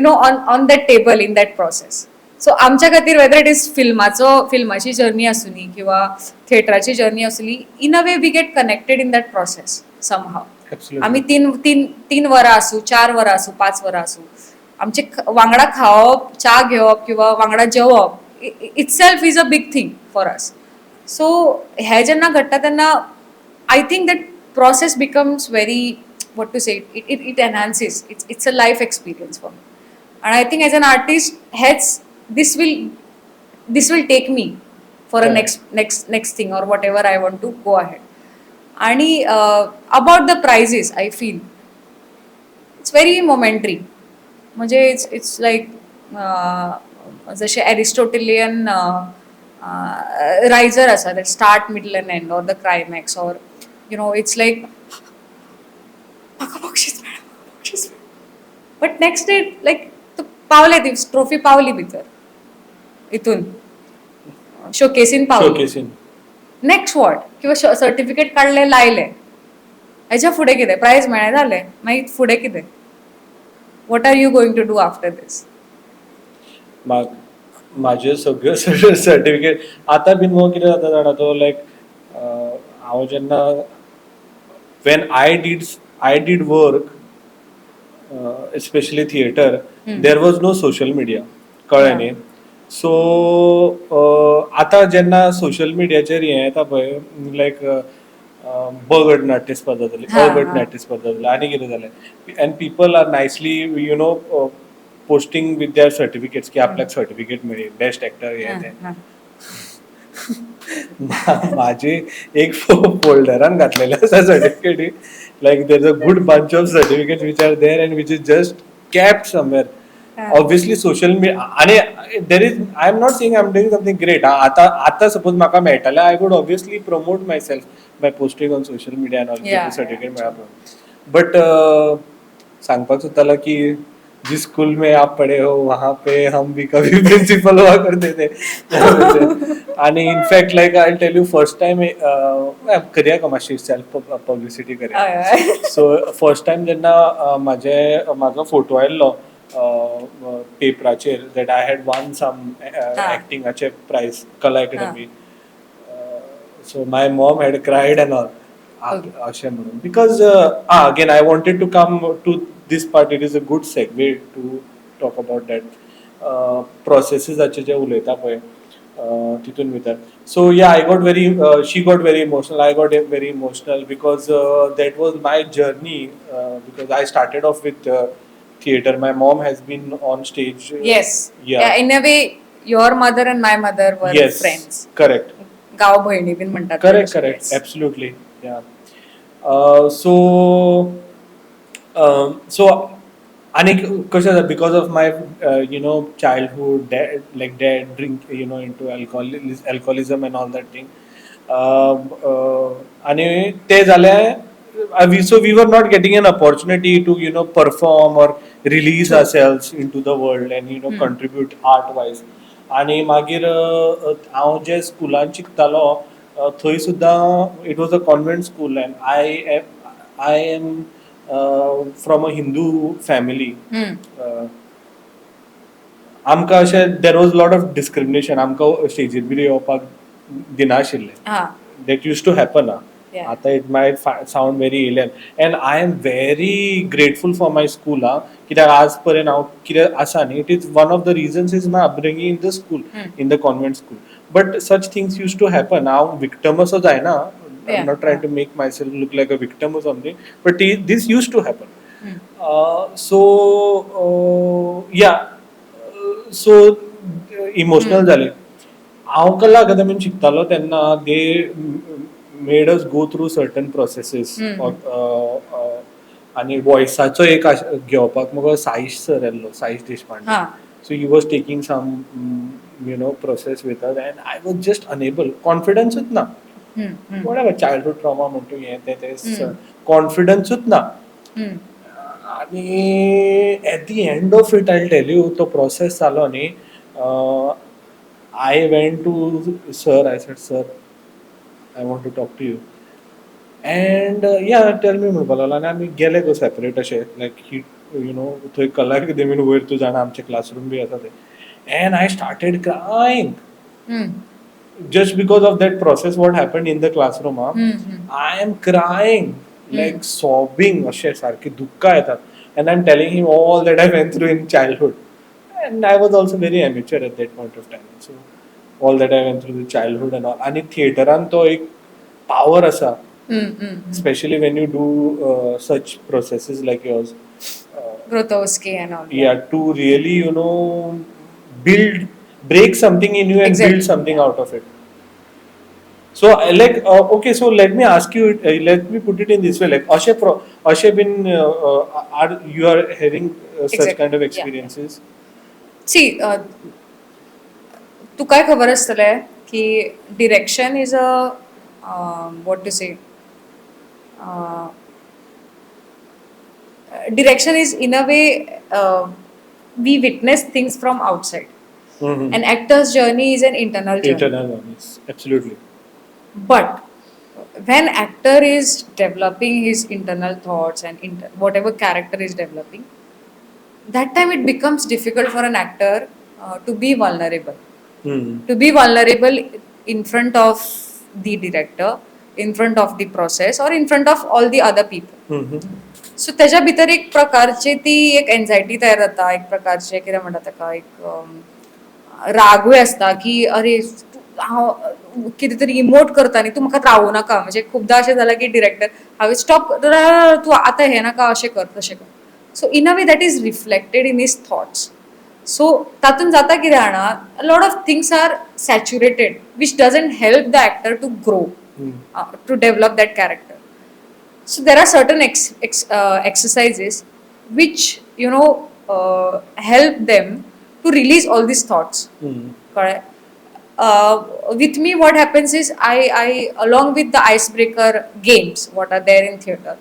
on that table in that process. So आमच्या खातीर वेदर इट इज फिल्माची जर्नी आसुनी किंवा थिएटराची जर्नी आसुनी, in a way we get connected in that process somehow. आमी तीन वरां असू, 4 वरां असू, 5 वरां असू, आमचे वांगडा खावप, च्या घेवप किंवा वांगडा जेवप itself is a big thing for us. So हे जेन्ना घडटा तेन्ना I think that process becomes very, what to say, it enhances, it's a life experience for me. And I think as an artist, this will this will take me for a next thing or whatever I want to go ahead. And about the prizes, I feel it's very momentary. म्हणजे it's like जसे एरिस्टोटेलियन riser आसा, that start, middle and end, or the climax, or it's like बक्षीस मेळ्ळें. But next day लायक पावले, ती trophy पावली भितर हितून शोकेसीन पावली. नेक्स्ट वॉट किंवा सर्टिफिकेट काडले, लायले, हेच्या फुडें कितें? प्रायज मेळ्ळें जालें, मागीर फुडें कितें? What are you going to do after this? म्हाजे सगळ्यो सर्टिफिकेट आतां बीन मग कितें जाता जाणा तो, लायक हांव जेन्ना when I did work, especially theater, there was no social media, कळ्ळें न्ही. सो आतां जेन्ना सोशल मिडियाचेर हें येता पळय, लायक ब गट नाट्य स्पर्धा जाली, अ गट नाट्य स्पर्धा जाली, आनी कितें जालें, and people are nicely posting with their certificates की आपल्याक सर्टिफिकेट मेळ्ळी, बेस्ट एक्टर हें तें. माझे एक फोल्डरान घातलेले आसा सर्टिफिकेटी, like there is a good bunch of certificates which are there and which is just kept somewhere. Obviously social media, and there is, I am not saying I am doing something great. आता suppose म्हाका मेळटाले, I would obviously promote myself by posting on social media and all, certificate मेळा. But सांगपाक सोदतालो की जिस school में आप पढ़े हो वहाँ पे हम भी कभी प्रिंसिपल हुआ करते थे. आणि in fact like I tell you, first time करुया का मातशी सेल्फ पब्लिसिटी करुया. सो फर्स्ट टायम जेन्ना म्हाजो फोटो आयल्लो पेपराचेर, that I had won some एक्टिंगाचे prize, Kala Academy. So my mom had cried and all, अशें म्हणून, because again I wanted to come to this part. It is a good segue to talk about that processes जे उलयता पळय तितून भितर. So yeah, I got very she got very emotional, I got very emotional, because that was my journey, because I started off with theater. My mom has been on stage. Yes. Yeah, in a way your mother and my mother were friends. Correct. गाव भयणी been म्हणतात. Correct, absolutely. Yeah. So आणि कशें जाता, because of my childhood, dad drink, into alcoholism and all that thing, आणि ते जालें, so we were not getting an opportunity to perform or release ourselves into the world and contribute art wise. आणि मागीर हांव जे स्कुलान शिकतालो थंय सुद्दां it was a convent school, and I am from a Hindu family. आमकां अशें there was lot of discrimination, आमकां स्टेजीर बी येवपाक दिनाशिल्लें. that used to happen. आता it might sound very alien, and I am very grateful for my school, कित्याक आज पर्यंत हांव कितें आसा न्ही, it is one of the reasons is my upbringing in the school, in the convent school. But such things used to happen. हांव victim असो जायना. I'm not trying to make myself look like a victim or something, but this used to happen. So emotional जाले. हांव कला अकादमीन शिकतालो तेन्ना they made us go through certain processes. आणि वॉयसाचो एक घेवपाक म्हाका Saish sir yellow, Saish Deshpande. So he was taking some process with us, and I was just unable. Confidence ना. whatever childhood trauma म्हणतो हे ते कॉन्फिडन्सूच ना. आणि at the end of it I tell you, तो प्रोसेस जालो न्ही, I went to sir, I said, sir, I want to talk to you. And या टेल मी म्हणपाक लागलो आनी आमी गेले गो सेपरेट अशे लायक ही यू नो थंय कला अकेदेमीन वयर तूं जाणा आमचे क्लासरूम बी आसा थंय and I started crying just because of that process what happened in the classroom I am crying like sobbing ashe sarki dukka yetat and I'm telling him all that I went through in childhood and I was also very amateur at that point of time so all that I went through in childhood and all आणि थिएटरान तो एक power asa especially when you do such processes like yours Grotowski and all yeah to really you know build break something in you and Exactly. build something out of it so like okay so let me ask you let me put it in this way like ashe been are you are having such Exactly. kind of Yeah. experiences सी तू काय खबर आसतलें की direction is a what to say direction is in a way we witness things from outside. An actor's journey is an internal journey. internal one yes absolutely But when actor is developing his internal thoughts and whatever character is developing, that time it becomes difficult for an actor to be vulnerable. To be vulnerable in front of the director, in front of the process, or in front of all the other people. सो त्याच्या भितर एक प्रकारची ती एक anxiety तयार जाता एक प्रकारचे कितें म्हणटा ताका एक रागूय आसता की अरे हांव कितें तरी इमोट करता न्ही तूं म्हाका रावूं नाका म्हणजे खूबदां अशें जालां की डिरेक्टर हांवें स्टॉप तूं आतां हें नाका अशें कर तशें कर so in a way that is reflected in his thoughts so तातूंत जाता कितें जाणा lot of things are saturated which doesn't help the actor to grow to develop that character. So there are certain exercises which help them to release all these thoughts. Correct? With me, what happens is I along with the icebreaker games, what are there in theatre.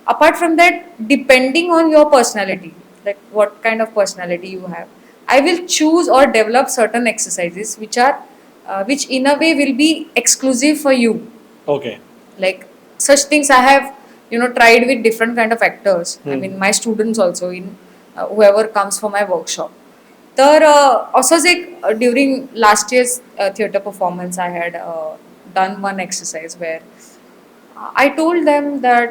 Apart from that, depending on your personality, like what kind of personality you have, I will choose or develop certain exercises which in a way will be exclusive for you. Okay. Like such things I have tried with different kind of actors. I mean my students also in whoever comes for my workshop. तर असंच एक during last years theatre performance I had done one exercise wear I told them that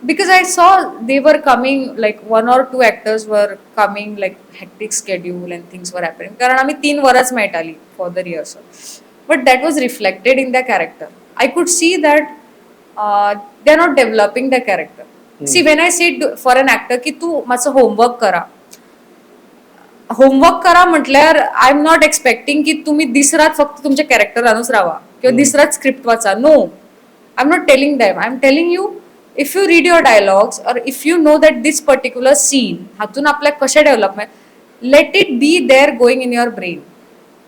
because I saw they were coming like one or two actors were coming like hectic schedule and things were happening कारण आम्ही 3 verse मेळटाली for the rehearsal but that was reflected in their character. I could see that they are not developing the character. See when I said for an actor की तू माझं homework करा म्हटल्यार आय am not expecting की तुम्ही दिसरात फक्त तुमच्या कॅरेक्टरानूच रावा किंवा दिसरात स्क्रिप्ट वाचा no I am not telling them I am telling you if you read your dialogues or if you know that this particular scene हातून आपल्याक कशें development let it be there going in your brain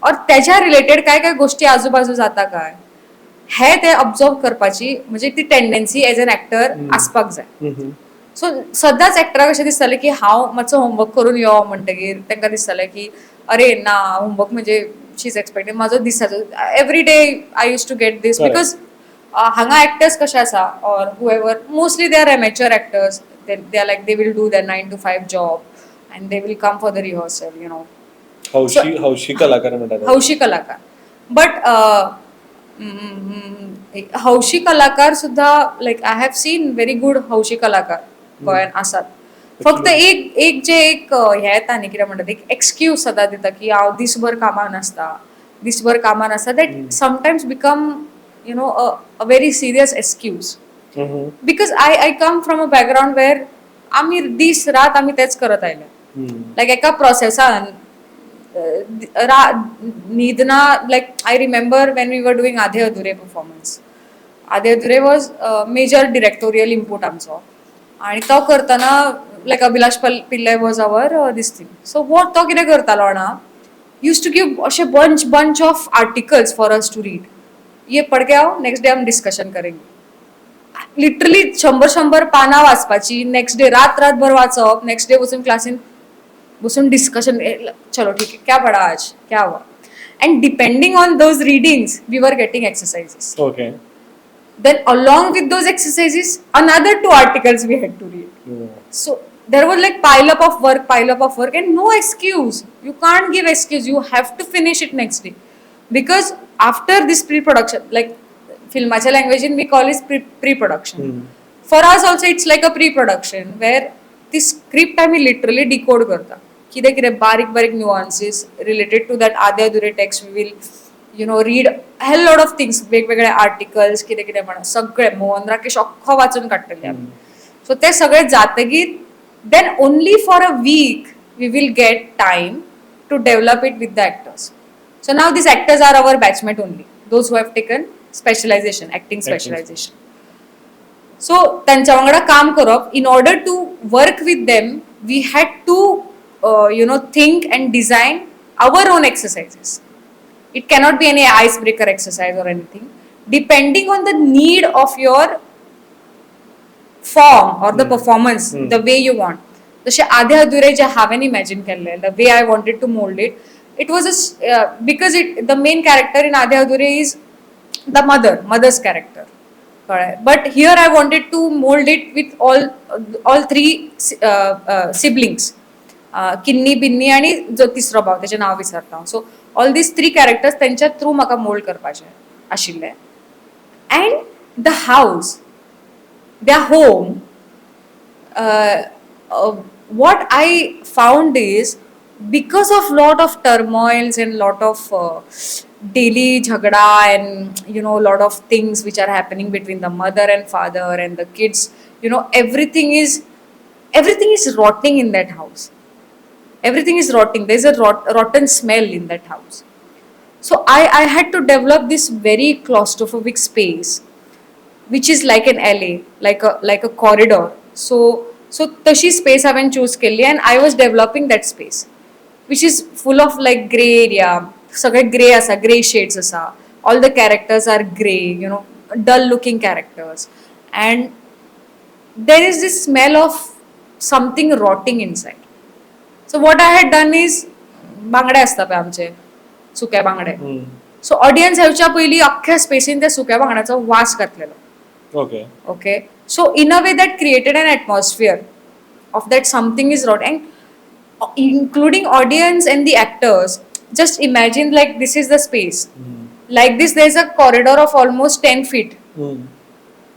or त्याच्या related काय काय गोष्टी आजूबाजू जाता काय हे ते ऑब्झर्व करपाची म्हणजे ती टेंडन्सी एज एन एक्टर आसपाक जाय. सो सदांच एक्टराक अशें दिसतालें की हांव मातसो होमवर्क करून यो म्हणटगीर तांकां दिसतालें की अरे ना होमवर्क म्हणजे शी इज एक्सपेक्टेड म्हाजो दिसाचो every day I used to get this because हांगा एक्टर्स कशे आसा or however mostly they are amateur actors they are like they will do their 9 to 5 job and they will come for the rehearsal हौशी कलाकार म्हणटात हौशी कलाकार but हौशी कलाकार सुद्धा like I have seen very good हौशी कलाकार गोंयान आसात फक्त एक जे एक हे येता न्ही कितें म्हणटात एक एक्सक्यूज सदां दिता की हांव दिसभर कामान आसता that sometimes become a very serious excuse because I come from a background where आमी दीस रात आमी तेच करत आयले लायक एका प्रोसेसान न्हिदना like I remember when we were doing आधे अधुरे परफॉर्मन्स आधे अधुरे वॉज मेजर डिरेक्टोरियल इनपूट आमचो आणि तो करतना like Abhilash Pillai was our this thing so what तो कितें करतालो जाणा यूज टू गिव अशे bunch of articles for us to read ये पढ़ के आओ नेक्स्ट डे हम डिस्कशन करेंगे लिटरली 100 पानां वाचपाची नेक्स्ट डे रातभर वाचप नेक्स्ट डे वचून क्लासीन बसून डिस्कशन चलो ठीक है क्या पढ़ा आज क्या हुआ and depending on those readings we were getting exercises okay Then along with those exercises, another 2 articles we had to read. So there was like pile up of work, and no excuse. You can't give excuse. You have to finish it next day, because after this pre-production, like filmaच्या language we call it pre-production. For us also it's like a pre-production where this script आम्ही literally decode करता. किती किती बारीक nuances related to that आधे अधुरे text we will read hell lot of things, वेगवेगळे articles किती किती म्हणा सगळे मोहन राकेश अख्खं वाचून काढलेले आम्ही. सो ते सगळे जातगीर then only for a week we will get time to develop it with the actors. So now these actors are our batchmate only, those who have taken specialization, acting specialization. So त्यांच्या वांगडा काम करप, in order to work with them we had to think and design our own exercises. It cannot be any icebreaker exercise or anything, depending on the need of your form or the performance, the way you want. जसे आधे अधुरे जे हांवें imagine केल्ले, the way I wanted to mold it, it was because the main character in आधे अधुरे is the mother's character. But here I wanted to mold it with all 3 siblings, किन्नी बिन्नी आणि जो तिसरो भाव त्याचे नाव विसरता. सो ऑल दीस 3 कॅरेक्टर्स त्यांच्या through म्हाका mould करपाचे आशिल्ले. And the house, their home, what I found is, because of lot of turmoils and lot of daily jhagda and lot of things which are happening between the mother and father and the kids, everything is rotting in that house. Everything is rotting. There's a rotten smell in that house. So I had to develop this very claustrophobic space, which is like an alley, like a corridor. So tashi space haven't choose केली, and I was developing that space, which is full of like gray area. सगळे gray असा, gray shades असा. All the characters are gray, dull looking characters, and there is this smell of something rotting inside. So what I had done is, बांगडे असता पळय आमचे सुके बांगडे. सो audience येवच्या पयलीं अख्ख्या स्पेसीन त्या सुक्या बांगड्याचो वास घातलेलो. Okay. So in a way that created an atmosphere of that something is wrong, and including audience and the actors. Just imagine like this is the space. Like this, there's a corridor of almost 10 feet.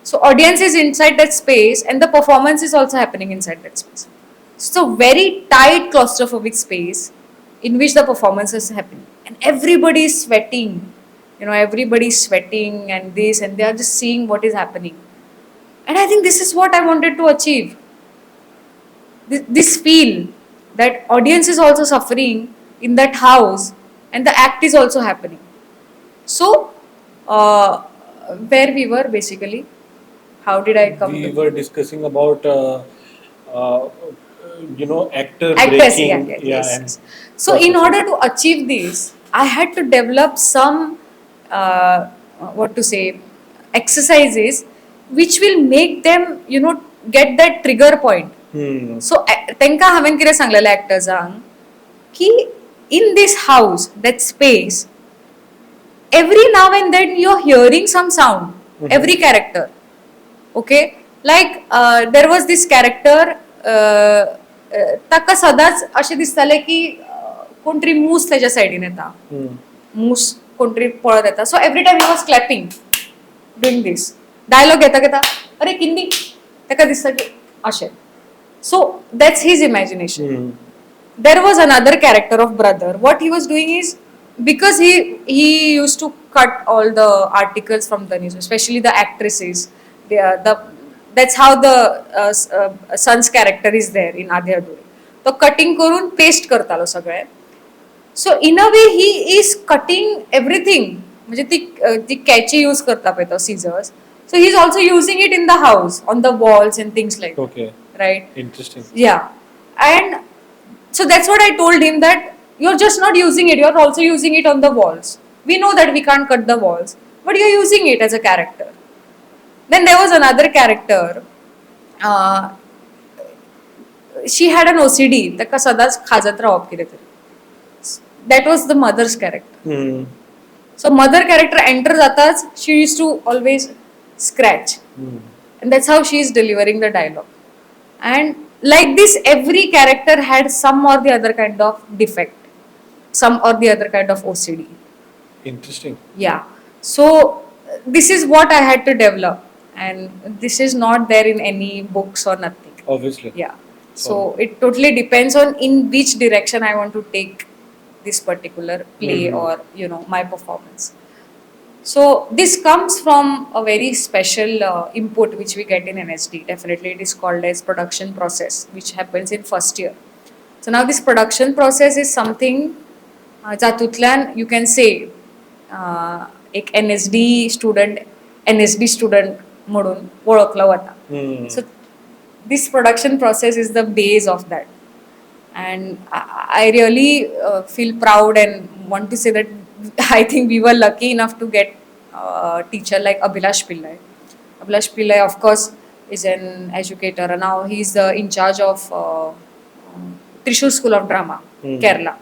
So audience is inside that space, and the performance is also happening inside that space. So very tight claustrophobic space in which the performance is happening, and everybody is sweating. Everybody is sweating and this, and they are just seeing what is happening. And I think this is what I wanted to achieve. This feel that audience is also suffering in that house, and the act is also happening. So where we were basically, how did I come? We were discussing about actor actors, breaking. yes. So in order to achieve this, I had to develop some exercises which will make them get that trigger point. So त्यांका हांवें कितें सांगलेलें एक्टर्सांक की in this house, that space, every now and then you're hearing some sound. Every character, okay, like there was this character, ताका सदांच अशें दिसतालें की कोण तरी मूस त्याच्या सायडीन येता, मूस कोणतरी पळत येता. So every time he was clapping, doing this. Dialogue घेता अरे किन्नी, ताका दिसता की अशें. So that's his imagination. There was another character of brother. What he was doing is, because he used to cut all the articles from the news, especially the actresses. That's how the son's character is there in आधे अधुरे. तो cutting करून paste करतालो सगळे. So in a way he is cutting everything. म्हणजे ती catchy use करता पळय तो scissors. So he is also using it in the house, on the walls and things like that. Okay. Right? Interesting. Yeah. And so that's what I told him, that you're just not using it, you're also using it on the walls. We know that we can't cut the walls, but you're using it as a character. Then there was another character. She had an OCD. ताका सदांच खाजत रावप कितें तरी. That was the mother's character. So mother character enter जाताच she used to always scratch. And that's how she is delivering the dialogue. And like this, every character had some or the other kind of defect, some or the other kind of OCD. Interesting. Yeah. So this is what I had to develop, and this is not there in any books or nothing. Obviously. Yeah. So it totally depends on in which direction I want to take this particular play or my performance. So this comes from a very special input which we get in NSD. Definitely, it is called as production process, which happens in first year. So now this production process is something जातूंतल्यान you can say एक NSD student म्हणून ओळखला वता. So this production process is the base of that. And I really feel proud and want to say that I think we were lucky enough to get a teacher like Abhilash Pillai. Abhilash Pillai, of course, is an educator, and now he's in charge of Trishur School of Drama, Kerala,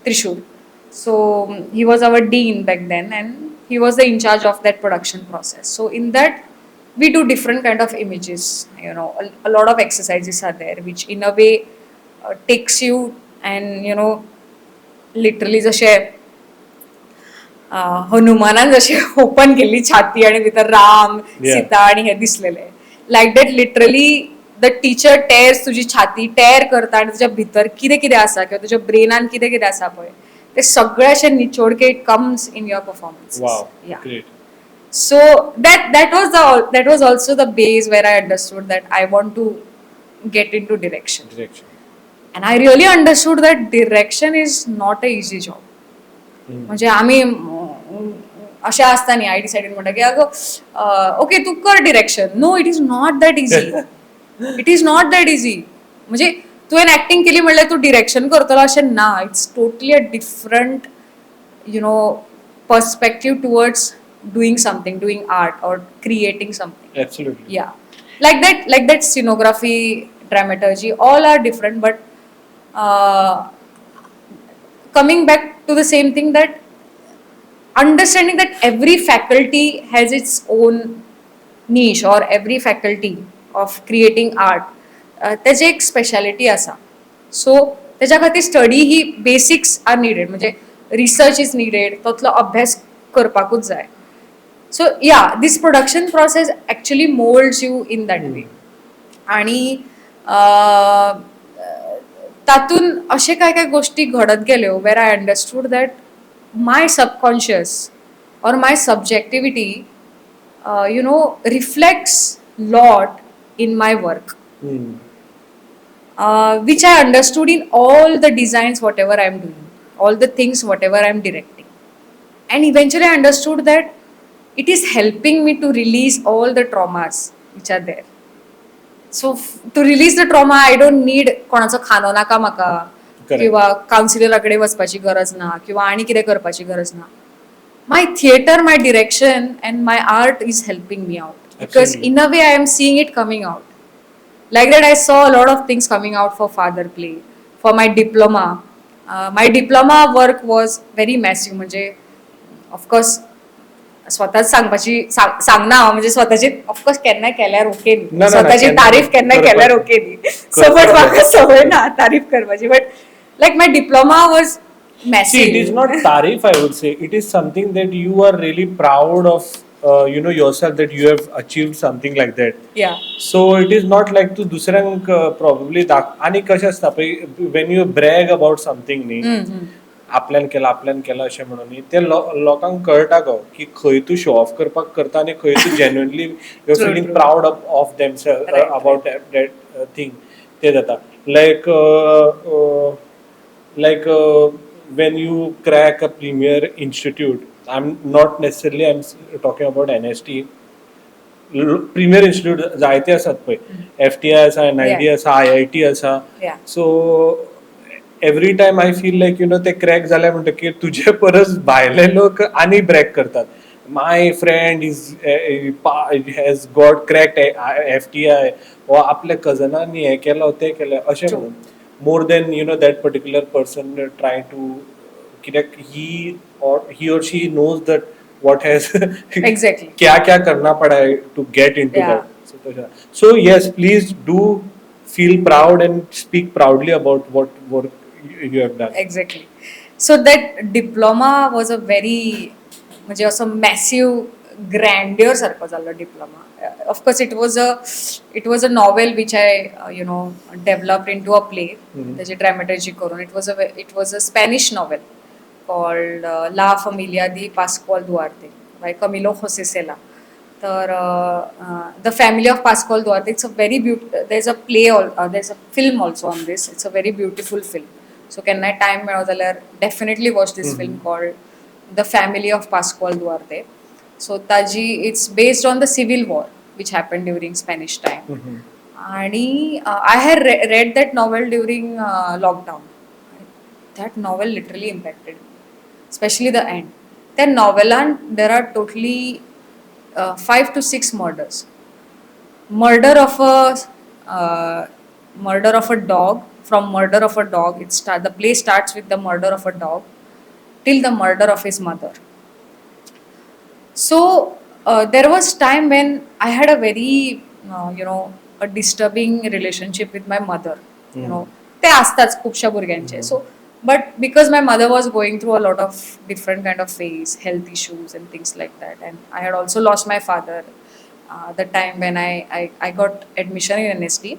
Trishur. So he was our dean back then, and he was the in charge of that production process. So in that, we do different kind of images. A lot of exercises are there, which in a way takes you and literally जशे हनुमानान जशे open केली छाती आणि भितर राम सीता आणि हे दिसलेले like that literally the teacher tears तुझी छाती टेअर करता आणि तुझ्या भितर कितें कितें आसा किंवा तुझ्या ब्रेनान कितें कितें आसा पळय ते सगळे अशे निचोडके it comes in your performance. So that was also the base where I understood that I want to get into direction. And I really understood that direction is not an easy job. म्हणजे आम्ही अशें आसता न्ही आय डिसायडीड म्हणटा की अगो okay तू कर direction. No, it is not that easy. It is not that easy. म्हणजे तुवें एक्टिंग केली म्हणल्यार तूं डिरेक्शन करतलो अशें ना. It's totally a different perspective towards doing something, doing art or creating something. Absolutely. Yeah. Like that scenography, dramaturgy, all are different, but coming back to the same thing, that understanding that every faculty has its own niche or every faculty of creating art, त्याची एक speciality आसा. So त्याच्या खातीर study ही basics are needed. म्हणजे research is needed, तसलो अभ्यास करपाकूच जाय. So yeah, this production process actually molds you in that way. आणि तातून अशे काय काय गोष्टी घडत गेल्यो where I understood that my subconscious or my subjectivity reflects lot in my work. Which I understood in all the designs whatever I am doing, all the things whatever I am directing. And eventually I understood that it is helping me to release all the traumas which are there. So to release the trauma, I don't need कोणाचो खानो नाका म्हाका किंवा काउन्सिलराकडे वचपाची गरज ना किंवा आनी कितें करपाची गरज ना. My theater, my direction and my art is helping me out. Because in a way I am seeing it coming out. Like that I saw a lot of things coming out for Father Play, for my diploma. My diploma work was very massive. म्हणजे of course स्वतःच सांगपाची सांगना म्हणजे स्वतःची of course केन्नाय केल्यार okay न्ही, स्वतःची तारीफ केन्नाय केल्यार ओके न्ही. सो बट म्हाका संवय ना तारीफ करपाची. But like my diploma was massive. It is not तारीफ, I would say it is something that you are really proud of yourself that you have achieved something like that. Yeah. So it is not like तू दुसऱ्यांक probably आणि कशें आसता पळय when you brag about something न्ही आपल्यान केला अशें म्हणून न्ही ते लोकांक कळटा गो की खंय तूं शो ऑफ करपाक करता आनी खंय तूं genuinely you are feeling proud of themselves about that thing. ते जाता like when you crack a premier institute, I'm talking about NST. Premier institute जायते आसात पळय, FTI आसा, NIT आसा, IIT आसा. सो every time I feel like ते crack जाले म्हणटकीर तुजे परस भायले लोक आनी ब्रॅक करतात. My friend has got cracked FTI वा आपल्या कजनांनी हे केलो ते केलें अशें म्हणून more than that particular person try to, कित्याक he or she knows that what has Exactly. क्या क्या करना पड़ा है to get into Yeah. that. So yes, please do feel proud and speak proudly about what work you have done. Exactly. So that diploma was a very म्हणजे असं massive grandeur सारखं झालं diploma. Of course it was a novel which I developed into a play. त्याची dramaturgy करून it was a Spanish novel called La Familia de Pascual Duarte by Camilo Jose Cela. तर the family of Pascual Duarte it's a very there is a play there is a film also on this. It's a very beautiful film. So केन्नाय टायम मेळ्ळो जाल्यार definitely watch this film called the family of Pascual Duarte. So ताजी it's based on the civil war which happen during Spanish time. आणि I had read that novel during lockdown. That novel literally impacted specially the end. त्या नॉवेलान there are totally 5 to 6 murders. Murder of a dog. From murder of a dog, the play starts with the murder of a dog till the murder of his mother. So there was time when I had a very a disturbing relationship with my mother. ते असताच खूपशा भुरग्यांचे. So but because my mother was going through a lot of different kind of phase, health issues and things like that, and I had also lost my father the time when I got admission in NSD.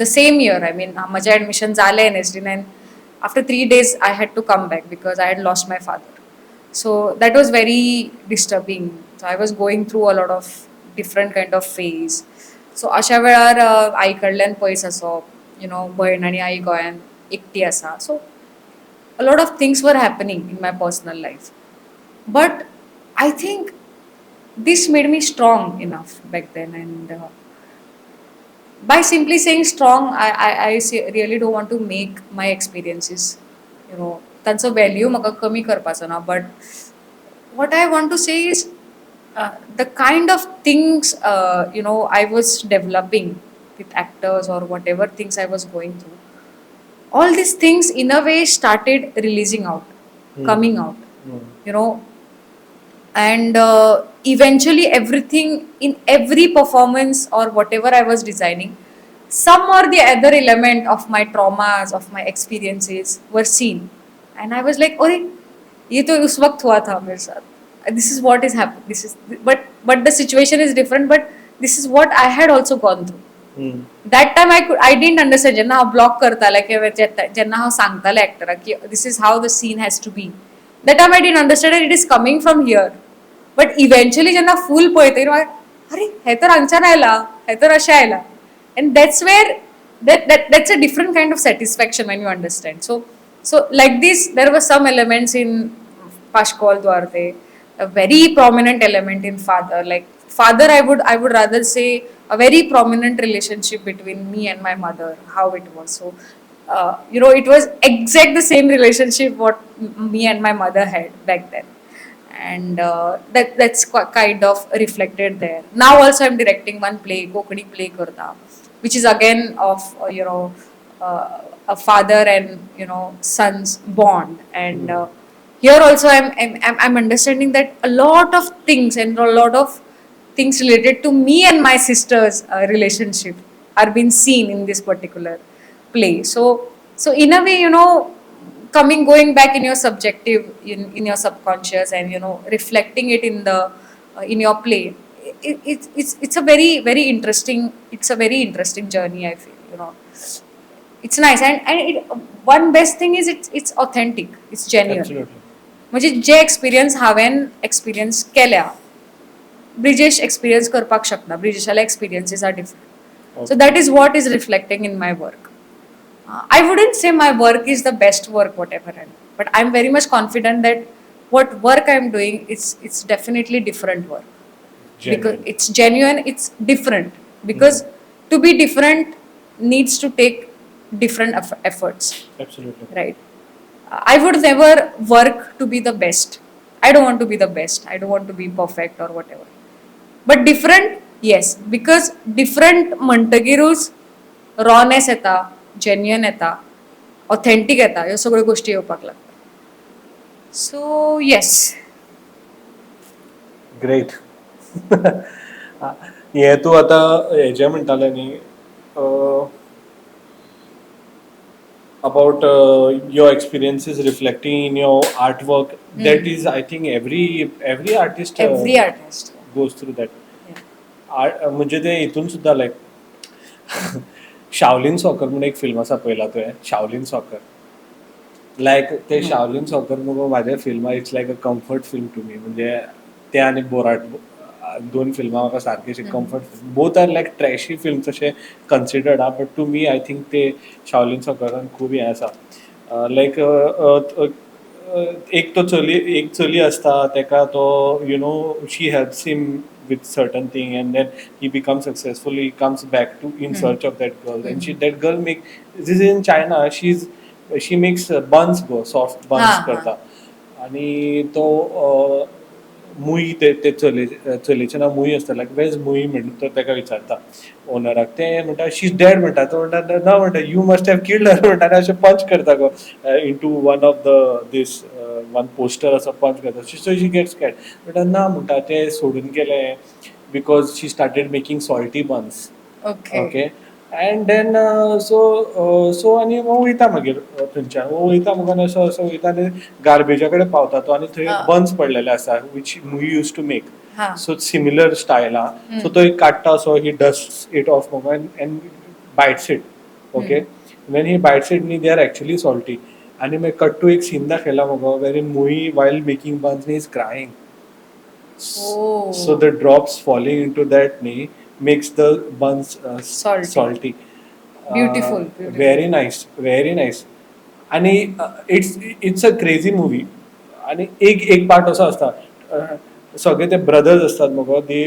The same year, I mean, माझ्या admission झालं NSD, and after 3 days I had to come back because I had lost my father. So that was very disturbing. So I was going through a lot of different kind of phase. So अशा वेळार आई कडल्यान पयस आसप, भयण आनी आई गोंयान एकटी आसा. So a lot of things were happening in my personal life. But I think this made me strong enough back then. And by simply saying strong, really don't want to make my experiences, तांचो value म्हाका कमी करपाचो ना. But what I want to say is the kind of things I was developing with actors or whatever things I was going through, all these things in a way started releasing out, coming out, and eventually everything in every performance or whatever I was designing, some or the other element of my traumas, of my experiences were seen. And I was like, oh, ये तो उस वक्त हुआ था मेरे साथ. This is what is happening. This is, but the situation is different. But this is what I had also gone through. That time I didn't understand. जेन्ना हांव ब्लॉक करताले किंवा जेन्ना हांव सांगताले एक्टराक की this is how the scene has to be. That time I didn't understand that it is coming from here. But eventually जेन्ना फूल पळयता, अरे हे तर हांगच्यान आयला, हे तर अशें आयला. And that's where that's a different kind of satisfaction when you understand. So like this, there were some elements in Pascual Duarte, a very prominent element in father. Like father, I would rather say a very prominent relationship between me and my mother, how it was. So it was exact the same relationship what me and my mother had back then. And that's kind of reflected there. Now also I'm directing one play, Kokani play karta, which is again of a father and son's bond. And here also I'm understanding that a lot of things and a lot of things related to me and my sister's relationship are being seen in this particular play. So in a way, going back in your subjective, in your subconscious, and reflecting it in the in your play, it's a very very interesting, it's a very interesting journey, I feel. It's nice. And one best thing is it's authentic, it's genuine. Absolutely. म्हणजे जे experience हांवें experience केल्या, Brijesh experience करपाक शकना. ब्रिजेशाले experiences are different. So that is what is reflecting in my work. I wouldn't say my work is the best work, whatever, but I'm very much confident that what work I'm doing, it's definitely different work. Genuine. Because it's genuine, it's different. Because to be different needs to take different efforts. Absolutely. Right. I would never work to be the best. I don't want to be the best. I don't want to be perfect or whatever. But different, yes. Because different म्हणटगिरूच rawness येता, genuine येता, authentic येता, ह्यो सगळ्यो गोष्टी येवपाक लागता. So yes. Great. हे तूं आतां हेजें म्हणटालें न्ही about your experiences reflecting in your artwork. That is, I think, every artist Every artist. goes through that. Yeah. म्हणजे ते हितून सुद्दां लायक शावलिन सॉकर म्हणून एक फिल्म आसा पळयला तुवें शावलिन सॉकर लायक ते शावलिन सॉकर मुगो म्हाज्या फिल्मा it's like a comfort film to me म्हणजे ते आनी बोराट दोन फिल्मां म्हाका सारके comfort film both are like trashy films अशे कन्सिडर्ड आहा but to me I think ते शावलिन सॉकरान खूब हें आसा लायक एक चली आसता तेका तो you know she helps him with certain thing and then he becomes successful, he comes back to in search of that girl and that girl this is in China, she makes buns go soft buns करता आणि तो मुई ते चलेचें नांव मुई आसता लायक veg मुई म्हणून तो तेका विचारता ओनराक ते म्हणटा शी इज डेड म्हणटा तो म्हणटा ना म्हणटा you must have killed her म्हणटा आनी अशें पंच करता go into one of the this one poster असो पंच करता सो शी गेट्स कॅट म्हणटा ना म्हणटा ते सोडून गेले because she started making salty buns okay and then so आनी हो वयता मागीर थंयच्यान हो वयता मुगो असो असो वयता आनी गार्बेजा कडेन पावता तो आनी थंय बन्स पडलेले आसा वीच मुई use to make so similar style आहा सो तो एक काडटा so he dust it off मुगो and bites it okay when he bites it they are actually salty and मैं कट टू एक सीन दाखयला मुगो wherein मुई while making buns he is crying so the drops falling into that makes the buns salty. Beautiful. Very nice आणि it's a crazy movie आणि एक part असो आसता सगळे ते ब्रदर्स असतात मगो they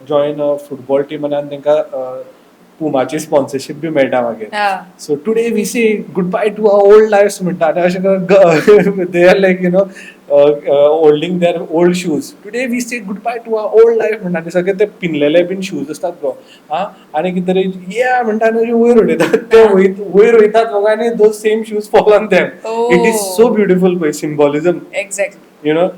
join a football team आनी तांकां पुमाची स्पॉन्सरशीप बी मेळटा मागीर so today we say good bye to our old lifes म्हणटा आनी अशें दे are like you know holding their old shoes today we say good bye to our old life म्हणटा आनी सगळे ते पिनलेले बीन शूज असतात गो आनी कितें तरी या म्हणटा आनी वयर उडयतात ते वयर वयतात मगो आनी those same shoes fall on them it is so beautiful पळय सिम्बॉलिझम एक्झॅक्टली यू नो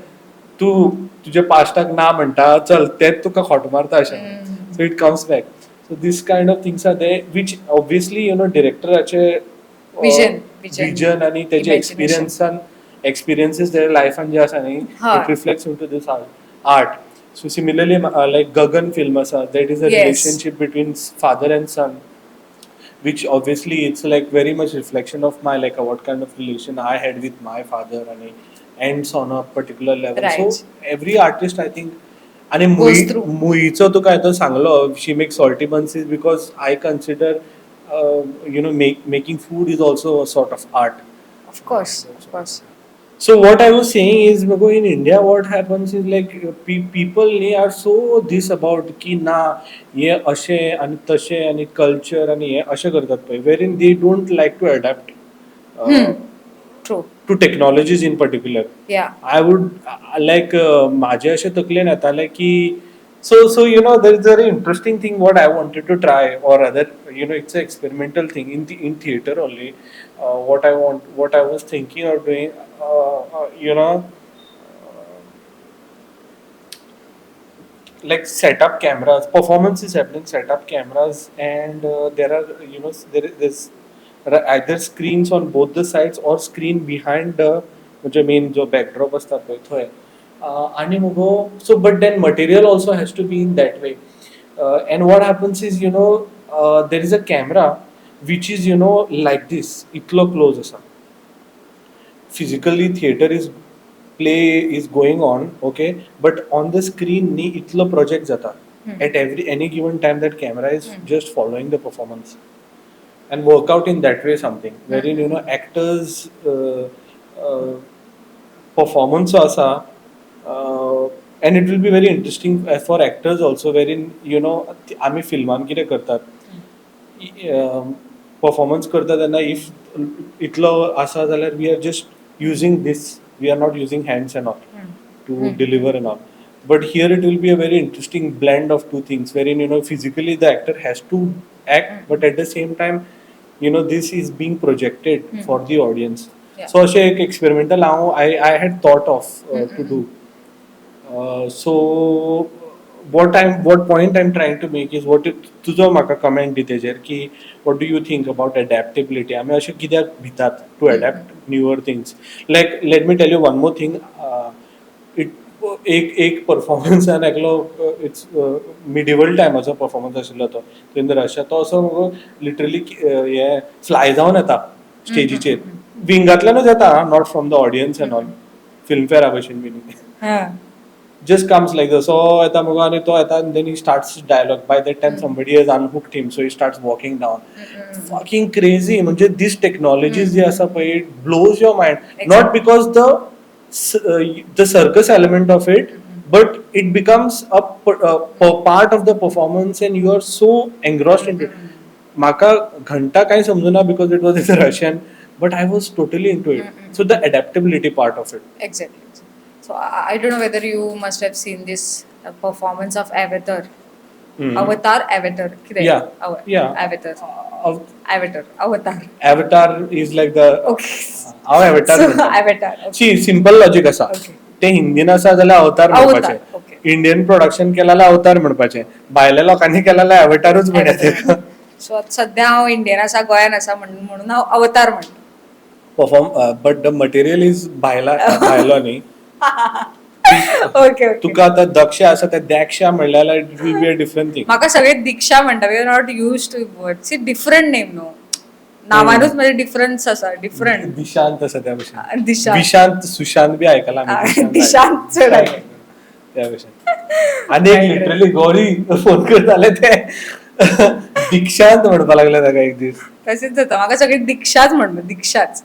तूं तुज्या पास्टाक ना म्हणटा चल तेच तुका खोट मारता अशें so it comes back so this kind of things are there which obviously you know directoraचे vision आणि त्याचे experiences their life and जे आसा न्ही it reflects into this art so similarly like Goan film asa that is a relationship between father and son which obviously it's like very much reflection of my like what kind of relation I had with my father and ends on a particular level so every artist I think आणि मुईचो तुका तो सांगलो she make salty buns is because I consider you know making food is also a sort of art of course so what I was saying is in India what happens is like people they are so this about की ना हे अशे आणि तशे आणि culture आणि हे अशे करतात पळय wherein they don't like to adapt to technologies in particular. I would like माझे अशे तकलेन येताले की so you know there is a very interesting thing what I wanted to try or rather you know it's an experimental thing in theater only what I was thinking of doing you know like set up cameras performance is happening set up cameras and there are you know there's either screens on both the sides or screen behind the म्हणजे main जो backdrop असता पळय थंय आणि मुगो so but then material also has to be in that way and what happens is you know there is a camera which is you know like this इतलो close आसा physically theatre is play is going on okay but on the screen न्ही इतलो project जाता at any given time that camera is just following the performance and work out in that way something wherein you know actors performance asa and it will be very interesting for actors also wherein you know आम्ही फिल्मान कितें करतात performance करता तेन्ना if इतलो आसा जाल्यार we are just using this we are not using hands and all to deliver and all but here it will be a very interesting blend of two things wherein you know physically the actor has to act but at the same time you know this is being projected for the audience so ashe ek experimental I had thought of to do So what point I'm trying to make is तुजो म्हाका comment दी तेजेर की what do you think about adaptability? आमी अशें कित्याक भितात to adapt newer things. Like let me tell you one more thing. It एक परफॉर्मन्सान एकलो it's medieval टायमाचो performance आशिल्लो तो तेंदर रशिया तो असो मगो लिटरली हे फ्लाय जावन येता स्टेजीचेर विंगातल्यानूच येता not from the audience and all फिल्मफेअरा भशेन बीन just comes like this. So eta mugo ani to eta and then he starts dialogue. By that time somebody has unhooked him, so he starts walking down. Fucking crazy. म्हणजे this technologies जे असा पळय it blows your mind. Not because the circus element of it, but it becomes a part of the performance and you are so engrossed into it. म्हाका घंटा काही समजना because it was in Russian, but I was totally into it. So the adaptability part of it. Exactly. So I don't know whether you must have seen this performance of Avatar. Avatar. Yeah. Avatar. Avatar is like the Okay. How Avatar? So, Avatar. Okay. See, simple logic असा. Okay. ते हिंदीन आसा जाल्यार अवतार म्हणपाचे. Okay. Indian production केलेला अवतार म्हणपाचे. भायल्या लोकांनी केलेला अवतारूच म्हणपाचे. So सध्या हांव इंडियन आसा गोंयान आसा म्हणून हांव अवतार म्हणटा. But the material is भायलो न्ही. Okay. तुका आता दक्ष आसा ते दाक्षा म्हणल्यार it will be a different thing. म्हाका सगळे दीक्षा म्हणटा. We are not used to words. It's different name no. नावानूच म्हणजे डिफरन्स आसा. डिफरंट. दिशांत आसा त्या भशेन. दिशांत. सुशांत बी आयकला आमी. दिशांत चड आयकला. त्या भशेन. आनी एक लिटरली गौरी फोन करताले ते दीक्षांत म्हणपा लागले ताका एक दीस. तशेंच जाता. म्हाका सगळे दीक्षाच म्हणटा. दीक्षाच.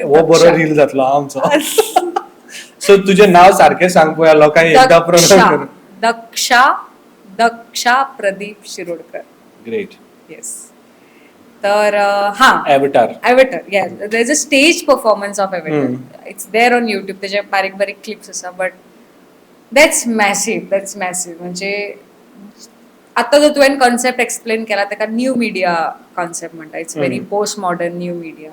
हो बरो रील जातलो आमचो. सो तुझे नाव सारखे सांग पळोवया लोकांनी एकदा प्रोनाउन्स कर. दक्षा प्रदीप शिरोडकर. ग्रेट. येस. तर Avatar. Yeah, there's a stage performance of Avatar. It's there on YouTube. त्याचे बारीक क्लिप्स आसा बट that's massive. म्हणजे आता जो तुवें कॉन्सेप्ट एक्सप्लेन केला ताका न्यू मिडिया कॉन्सेप्ट म्हणटा. It's very post modern new media.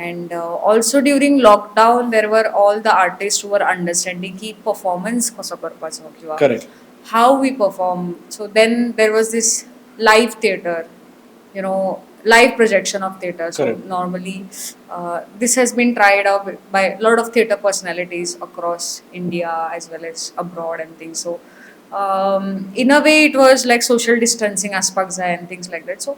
And also during lockdown there were all the artists who were understanding ki performance kaso karpacho kiwa how we perform. So then there was this live theater, live projection of theater. So normally this has been tried out by a lot of theater personalities across India as well as abroad and things. So in a way it was like social distancing aspects and things like that. So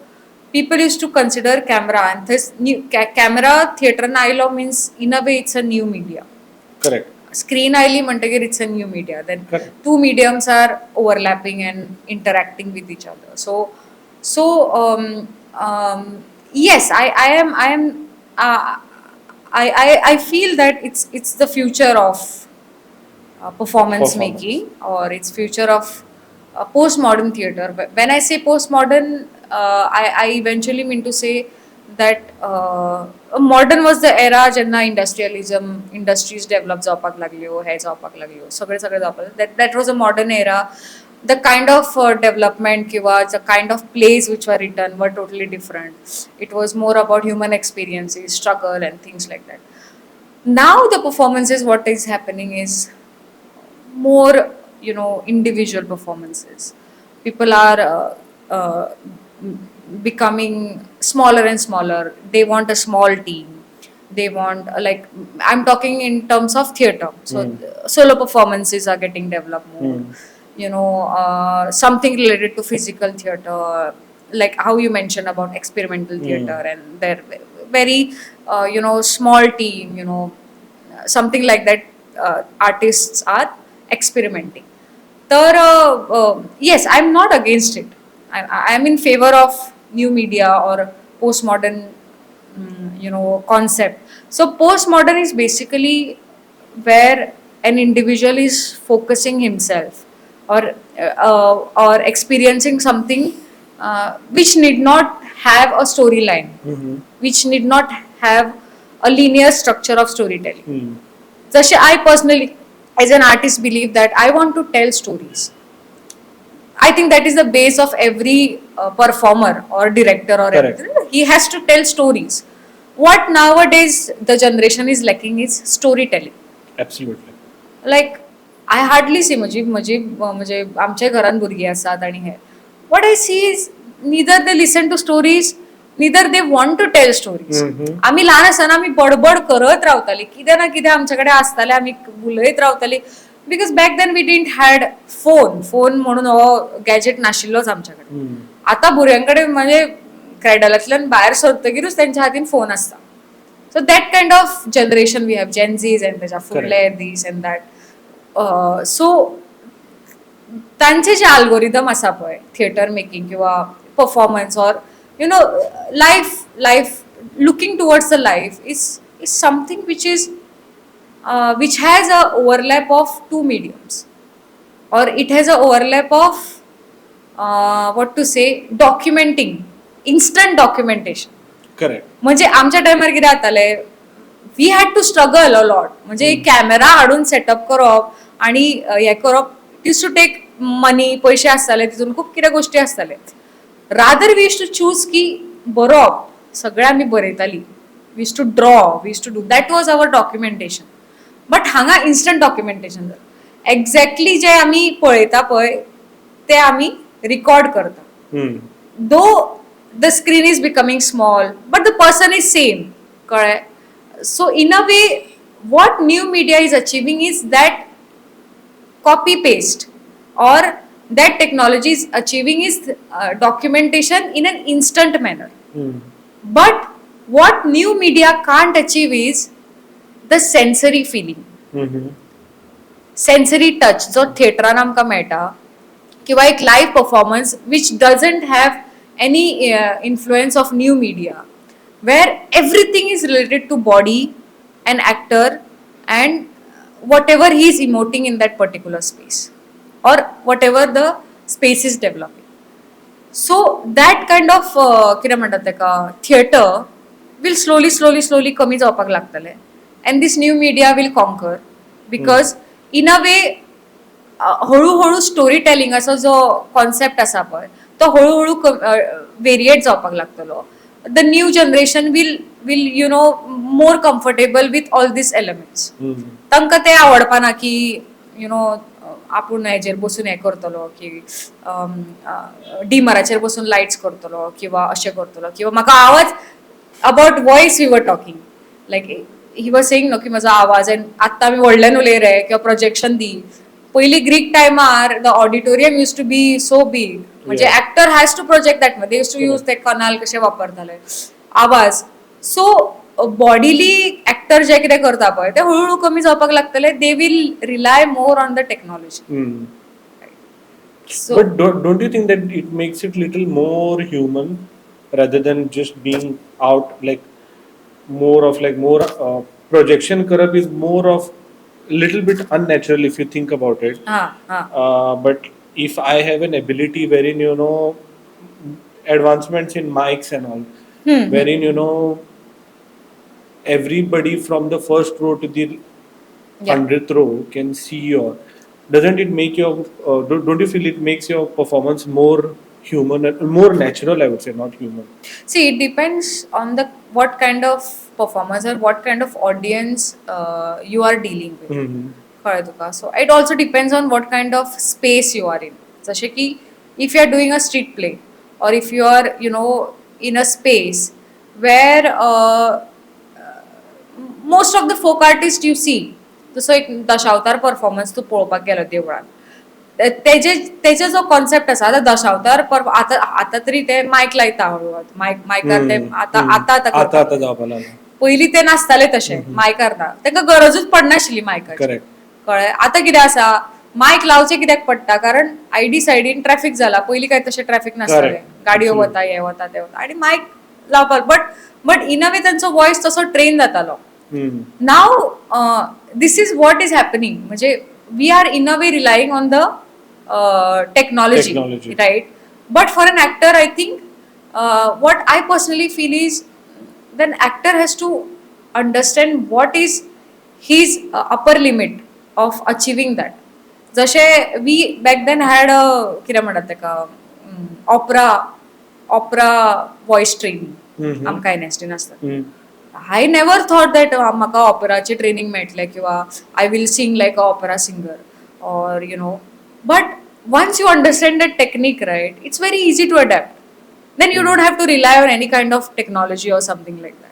people used to consider camera, and this new camera theater आयलो means in a way it's a new media. Correct. Screen oily म्हणटकीर it's a new media. Then two mediums are overlapping and interacting with each other. So yes, I feel that it's the future of performance making, or it's future of postmodern theater. When I say postmodern, I eventually mean to say that modern was the era जेन्ना industries develop जावपाक लागल्यो, हे जावपाक लागल्यो, सगळे जावपाक. That was a modern era. The kind of development किंवा the kind of plays which were written were totally different. It was more about human experiences, struggle and things like that. Now the performances, what is happening is more, individual performances. People are becoming smaller and smaller. They want a small team. They want I'm talking in terms of theater. So solo performances are getting developed more. Something related to physical theater, like how you mentioned about experimental theater, and they're very small team. Something like that. Artists are experimenting. So yes, I'm not against it. I'm in favor of new media or postmodern concept. So postmodern is basically where an individual is focusing himself or experiencing something which need not have a storyline, which need not have a linear structure of storytelling. Just I personally as an artist believe that I want to tell stories. I think that is the base of every performer or director or everything. He has to tell stories. What nowadays the generation is lacking is storytelling. Absolutely. Like I hardly see म्हणजे आमच्या घरान भुरगीं आसात आनी हे what I see is neither they listen to stories neither they want to tell stories. आमी ल्हान आसतना आमी बडबड करत रावताली कितें ना कितें आमचे कडेन आसतालें आमी उलयत रावताली because back then we didn't had phone म्हणून हो गॅजेट नाशिल्लोच आमच्या कडेन. आतां भुरग्यां कडेन म्हणजे क्रेडलांतल्यान भायर सरतकीरूच तेंच्या हातीन फोन आसता. So that kind of generation we have Gen Zs and तेच्या फुडले दीस एंड दॅट. सो तांचे जे अल्गोरिदम आसा पळय थिएटर मेकिंग किंवा performance or you know life looking towards the life is something which has a overlap of two mediums or it has a overlap of what to say documenting instant documentation. Correct. म्हणजे आमच्या टायमार कितें जाताले we had to struggle a lot म्हणजे camera हाडून setup करप आणि हे करप यूज टू टेक मनी पयशे आसताले तितून खूब कितें गोष्टी आसताले. Rather we used to choose की बरोवप सगळें आमी बरयताली we used to draw we used to do that was our documentation. But हांगा इन्स्टंट डॉक्युमेंटेशन जाता एक्झॅक्टली जे आमी पळयता पळय ते आमी रिकॉर्ड करता. Though the screen is becoming small but the person is same कळ्ळें. So in a way what new media is achieving is that copy paste or that technology is achieving is documentation in an instant manner. But what new media can't achieve is the sensory feeling. Sensory touch जो थिएटरान आमकां मेळटा किंवा एक live performance which doesn't have any influence of new media where everything is related to body and actor and whatever he is emoting in that particular space or whatever the space is developing. So that kind of कितें म्हणटात तेका theater will slowly कमी जावपाक लागतले and this new media will conquer because in a way हळूहळू story टेलिंगाचो जो concept आसा पळय तो हळूहळू वेरिएट जावपाक लागतलो. The new generation will you know more comfortable with all these elements. तांकां ते आवडपाना की यु नो आपूण हेजेर बसून हे करतलो की डिमराचेर बसून लायट्स करतलो किंवा अशें करतलो किंवा म्हाका आवाज about voice we were talking like he was saying no की म्हजो आवाज एंड आत्तां आमी व्हडल्यान उलय रे किंवा प्रोजेक्शन दी. पयलीं ग्रीक टायमार the auditorium used to be so big म्हणजे actor has to project that they used to use ते कनाल कशे वापरताले आवाज. सो बॉडीली ऍक्टर जे कितें करता पळय ते हळूहळू कमी जावपाक लागतले. They will rely more on the technology. So, but don't you think that it makes it little more human rather than just being out like more projection karab is more of little bit unnatural if you think about it. But if I have an ability wherein you know advancements in mics and all wherein you know everybody from the first row to the 100th row can see your doesn't it make your don't you feel it makes your performance more human and more natural? I would say not human. See, it depends on the what kind of performance or what kind of audience you are dealing with. कळ्ळें तुका. So it also depends on what kind of space you are in. जशें की if you are doing a street play or if you are you know in a space where most of the folk artists you see जसो एक Dashavatar performance तूं पळोवपाक गेलो देवळान तेजे जो कॉन्सेप्ट आसा आतां दशावतार आतां तरी ते मायक लायता हळू मायकार ते आतां जावपाक लागला. पयलीं ते नासताले तशे मायकार ना तांकां गरजूच पडनाशिल्ली मायकाची. कळ्ळें. आतां कितें आसा मायक लावचें कित्याक पडटा कारण आयडी सायडीन ट्रॅफिक जाला. पयलीं काय तशें ट्रॅफिक नासतालें गाडयो वता हे वता ते वता आनी मायक लावपाक बट इन अ वे तांचो वॉयस तसो ट्रेन जातालो. नाव this is what is happening म्हणजे we are in a way relying on the technology right but for an actor I think what I personally feel is then actor has to understand what is his upper limit of achieving that. जशे we back then had कितें म्हणटात तेका opera voice training आमकां एनएसटीन आसता. I never thought that म्हाका ऑपराची training मेळटलें किंवा I will sing like a opera singer or but once you understand the technique, right, it's very easy to adapt. Then you don't have to rely on any kind of technology or something like that.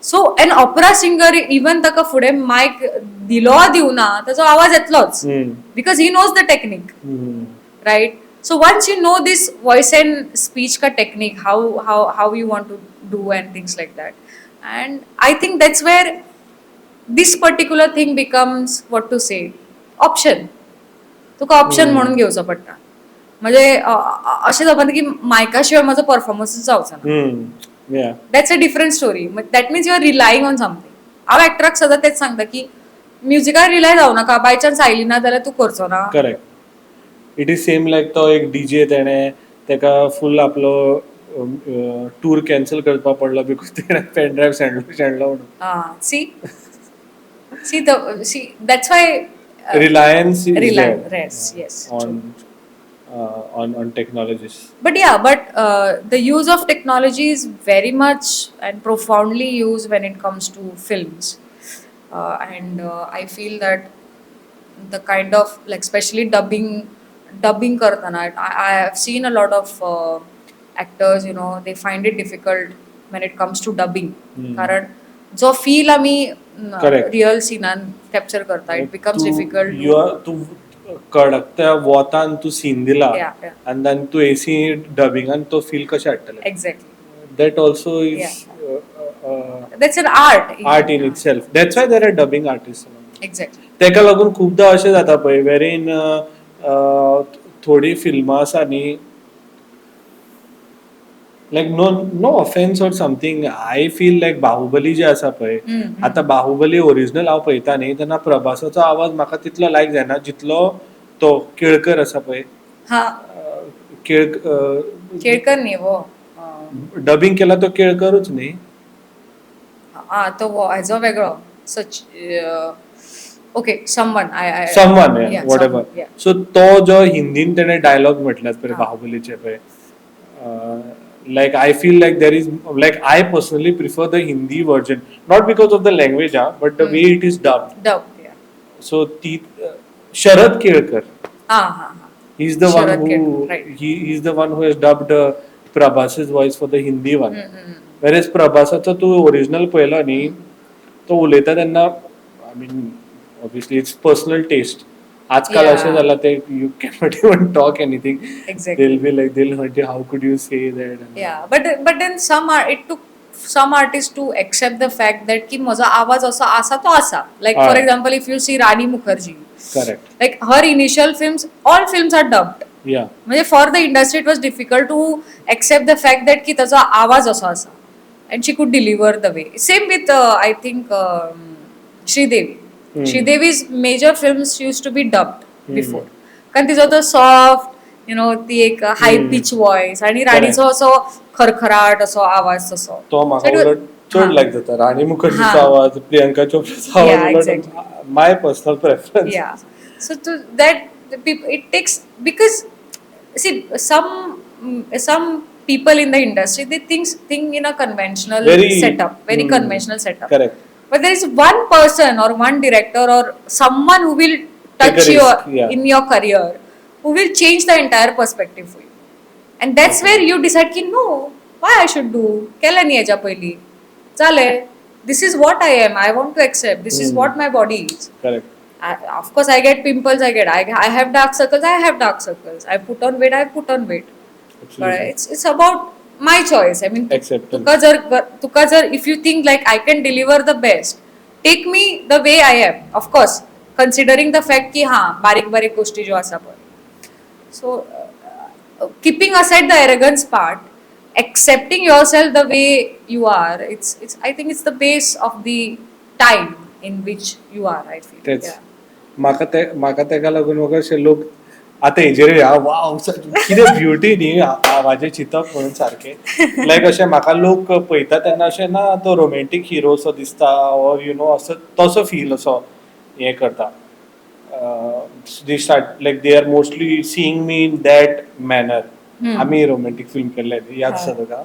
So an opera singer even ताका फुडें मायक दिलो दिवना ताचो आवाज येतलोच because he knows the technique right. So once you know this voice and speech का technique how you want to do and things like that and I think that's where this particular thing becomes what to say option. तुका option म्हणून घेवचो पडटा. म्हणजे अशें जावपाना की मायका शिवाय म्हजो परफॉर्मन्सूच जावचो ना. That's a different story. That means you are relying on something. हांव एक्टराक सदां तेच सांगता की म्युजिकार रिलाय जावं नाका. बाय चान्स आयली ना जाल्यार तूं करचो ना. करेक्ट. इट इज सेम लायक तो एक डीजे तेणें तेका फूल आपलो टूर कॅन्सल करपा पडलो बिकॉज तेणें पेन ड्रायव्ह शेणलो म्हणून. See that's why reliance is yes on technologies. But the use of technology is very much and profoundly used when it comes to films, and I feel that the kind of like especially dubbing kartana I have seen a lot of actors they find it difficult when it comes to dubbing karan जो feel आमी real सिनान capture करता it becomes difficult. तू कडकत्या वोतान तू scene दिला आनी then तू AC डबिंगान तो feel कशें हाडटले. Exactly. That also is that's an art in itself. That's why there are dubbing artist. Exactly. तेका लागून खूबदां अशें जाता पळय वेरीन थोडी फिल्मां आसा न्ही like no offense or something, I feel like Baahubali जे आसा पळय आता बाहुबली ओरिजिनल हांव पळयता न्ही तेन्ना प्रभासाचो आवाज म्हाका तितलो लायक जायना जितलो तो केळकर आसा पळय. केळकर न्ही वो डबिंग केला तो केळकरूच न्ही. तो हेजो वेगळो ओके समवन whatever. सो तो जो हिंदीन तेणे डायलॉग म्हटल्यात पळय बाहुबलीचे पळय like I feel like there is like I personally prefer the Hindi version not because of the language but the way it is dubbed. So Sharad Kelkar he's the one who he is the one who has dubbed Prabhas's voice for the Hindi one. Whereas Prabhasacho tu original पयलो न्ही तो उलयता तेन्ना I mean obviously it's personal taste. आजकाल अशें जाला ते you cannot even talk anything. They'll hurt you. How could you say that? But then it took some artists to accept the fact that की माझा आवाज असा आसा तो आसा. Like for example, if you see Rani Mukherjee, correct, like her initial films, all films are dubbed. म्हणजे for the industry it was difficult to accept the fact that की त्याचा आवाज असा आसा and she could deliver the way. Same with I think Sridevi. Sridevi's major films used to be dubbed before. कारण तिचो तो soft ती एक हाय पिच वॉइस आणि राणीचो असो खरखराट असो आवाज तसो तो म्हाका चड लायक जाता. राणी मुखर्जीचो आवाज, प्रियंका चोप्राचो आवाज, my personal preference. So to that it takes because see some people in the industry they think in a conventional setup, very conventional setup. Correct. But there is one person or one director or someone who will touch in your career, who will change the entire perspective for you. And that's where you decide ki no, why I should do? Kela nahi aja pahli. Chale, this is what I am. I want to accept. This is what my body is. Correct. Of course, I get pimples. I have dark circles. I have dark circles. I put on weight. I put on weight. Absolutely. But it's about my choice. I mean, तुका जर if you think like I can deliver the best, take me the way I am. Of course, considering the fact कि हाँ बारीक गोष्टी जो आसा पण. So keeping aside the arrogance part, accepting yourself the way you are, it's I think it's the base of the time in which you are. I feel. म्हाका तेका लागून म्हाका अशे लोक आता हेजेर वाव कितें ब्युटी न्ही आवाजे चिंतप म्हणून सारकें लायक अशें म्हाका लोक पळयता तेन्ना अशें ना तो रोमॅन्टीक हिरो असो दिसता ऑर असो तसो फील असो हें करता. They start like they are mostly seeing me in that manner. आमी रोमॅन्टीक फिल्म केल्ले याद आसा तुका?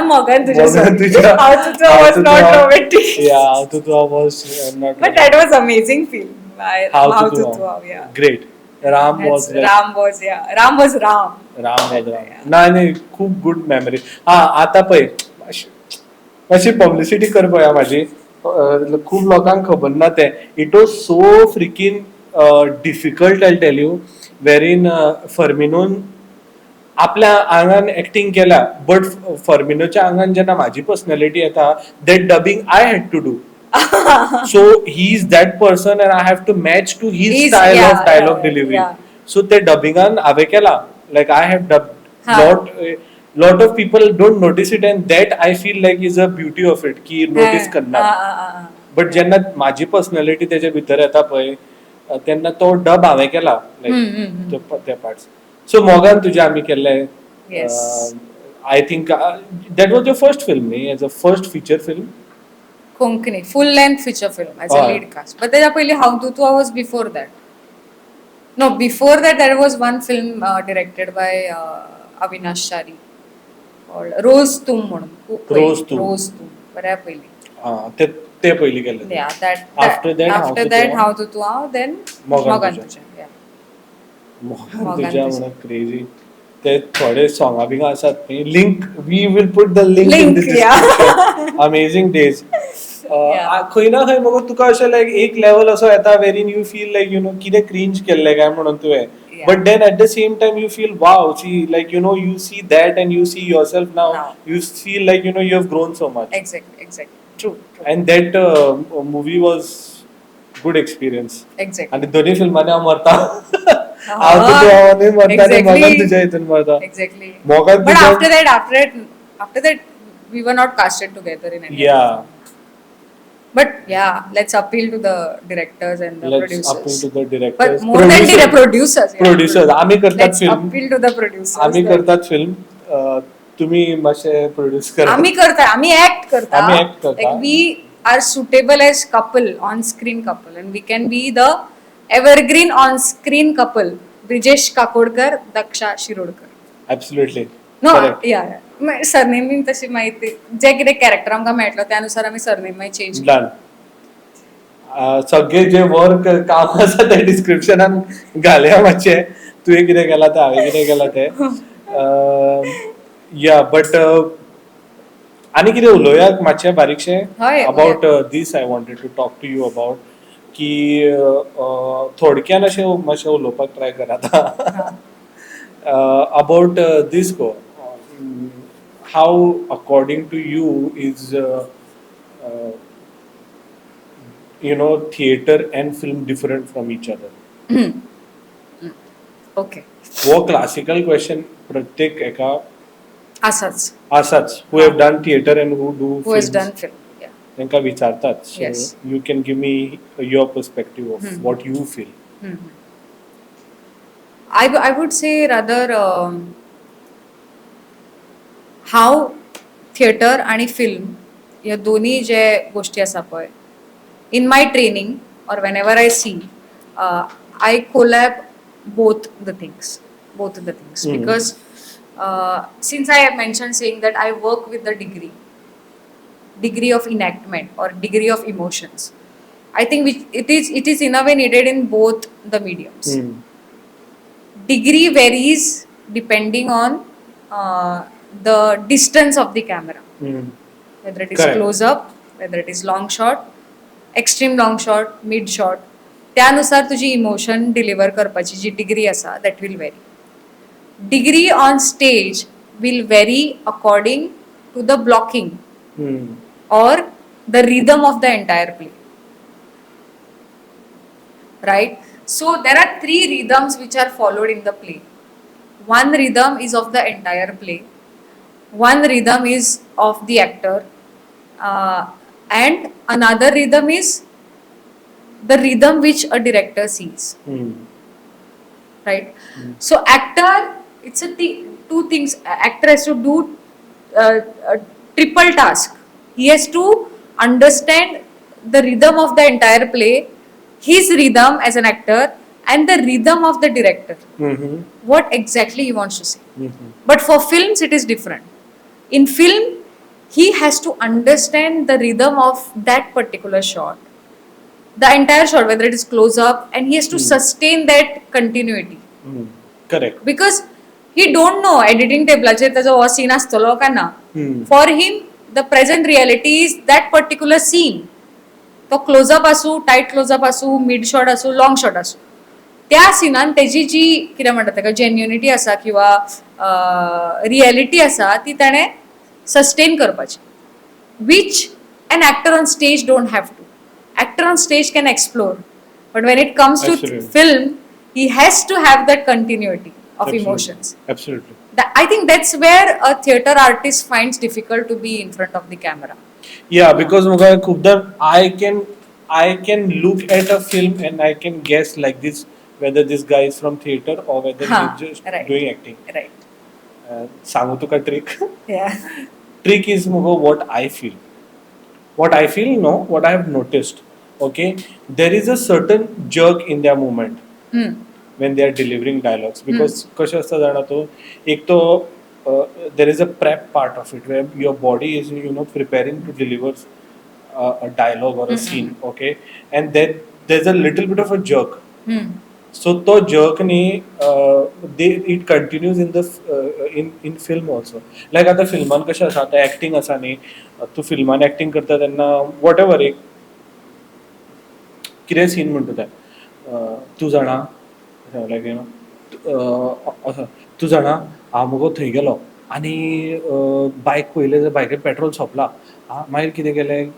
मोगान तुज्या How to was not romantic. Yeah, How to was not. But that was amazing film. How How to to do Wow, yeah. Great. Ram was like Ram was Ram. Ram was Ram. नाही खूप good memory. हा आता पळय अशी publicity कर पळय माझी. खूप लोकांक खबर ना ते. It was so freaking difficult I tell you. वेरीन फर्मिनोन आपल्या आंगान ऍक्टिंग केल्या बट फर्मिनोच्या आंगान जेन्ना माझी पर्सनॅलिटी येता that dubbing I had to do. So he is that person and I have to match to his style of dialogue delivery. So ते dubbingan हांवें केला. Like I have dubbed lot of people don't notice it and that I feel like is a beauty of it की notice करना. But जेन्ना माझी personality तेजे भितर येता पळय तेन्ना तो डब हांवें केला लायक ते पार्ट्स. सो मोगान तुजे आमी केल्ले. I think that was your first film न्ही as a first feature film. Konkani, full length feature film as a lead cast. But then पहिले How to was before that. No, before that there was one film directed by Avinash Shari called Rose Tum म्हणून. Rose Tum. Rose Tum. बऱ्या पहिले. ते पयली केले. Yeah, that After that How to then Mogan Tuja. Yeah. मोगान तुझ्या म्हणून crazy. ते थोडे सॉंगा बिंगा आसात न्ही link we will put the link in this description. Amazing days. खंय ना खंय मगो तुका अशें लायक एक लेवल असो येता वेरीन you feel like you know कितें क्रिंज केल्लें काय म्हणून तुवें. But then at the same time you feel wow, see like you know you see that and you see yourself now. You feel like you know you have grown so much. Exactly. True. And that movie was good experience. Exactly. आणि दोन्ही फिल्मांनी हांव मरता. हांव तुझ्या मरता आणि मोगान तुझ्या हितून मरता. Exactly. मोगान But after that we were not casted together in any. Yeah. But yeah, let's appeal to the directors and the producers. Let's appeal to the directors. But more than the producers. Producers. आम्ही करतात Let's film. appeal to the producers. आम्ही करतात film. तुम्ही मातशे produce करा. आम्ही करता. आम्ही act करता. आम्ही act करता. Like we are suitable as couple, on-screen couple, and we can be the evergreen on-screen couple. Brijesh Kakodkar, Daksha Shirodkar. Absolutely. No, yeah. Surname बी तशी माहिती जे कितें कॅरेक्टर आमकां मेळटलो त्या अनुसार आमी सरनेम चेंज डन. सगळे जे वर्क काम आसा ते डिस्क्रिप्शनान घालया मातशें. तुवें कितें केलां तें हांवें कितें केलां तें. या बट आनी कितें उलोवया मातशें बारीकशें about this I wanted to talk to you about की थोडक्यान अशें मातशें उलोवपाक ट्राय करात अबाउट दीस गो. How according to you is you know theater and film different from each other? Okay. वो classical question प्रत्येक एका आसाच who have done theater and who has done film. Yeah. त्यांका विचारतात. So yes. You can give me your perspective of what you feel. I would say rather how theater आणि film ह्या दोन्ही जे गोष्टी आसा पळय in my training or whenever I see I collab both the things because since I have mentioned saying that I work with the degree of enactment or degree of emotions. I think it is in a way needed in both the mediums. Degree varies depending on the distance of the camera, whether it is close up, whether it is long shot, extreme long shot, mid shot. त्यानुसार तुझी emotion deliver करपाची जी degree आसा that will vary. Degree on stage will vary according to the blocking or the rhythm of the entire play, right? So there are 3 rhythms which are followed in the play. One rhythm is of the entire play, one rhythm is of the actor, and another rhythm is the rhythm which a director sees. Right? So actor, it's two things. Actor has to do a triple task. He has to understand the rhythm of the entire play, his rhythm as an actor, and the rhythm of the director. What exactly he wants to say. But for films, it is different. In film, he has to understand the rhythm of that particular shot, the entire shot, whether it is close up, and he has to sustain that continuity. Correct. Because he don't know editing tablaचेर त्याचा हो scene आसतलो काय ना. For him, the present reality is that particular scene. तो close up असू, tight close up असू, mid shot असू, long shot असू, त्या सिनान त्याची जी कितें म्हणटा ताका जेन्युनिटी आसा किंवा रियलिटी आसा ती ताणें सस्टेन करपाची, which an actor on stage don't have to. Actor on stage can explore, but when it comes to film, he has to have that continuity of emotions. Absolutely. I think that's where a theater artist finds difficult to be in front of the camera. Yeah, because I can look at a film and I can guess like this whether this guy is from theater or whether he's just doing acting. Right. सांगू तुका trick. Yeah. Trick is what I feel. What I feel, no, what I have noticed. Okay, there is a certain jerk in their movement when they are delivering dialogues because कशें आसता जाणा तो एक तो there is a prep part of it where your body is preparing to deliver a dialogue or a scene, okay, and then there's a little bit of a jerk. So to jerk ni it continues in the in film also. Like आता फिल्मान कशें आसा आता acting आसा न्ही, तूं फिल्मान acting करता तेन्ना whatever एक कितें सीन म्हणटा तें तूं जाणा लायक असो तूं जाणा हांव मुगो थंय गेलो आनी बायक पयलें जाल्यार बायकेर पेट्रोल सोंपलां, मागीर कितें केलें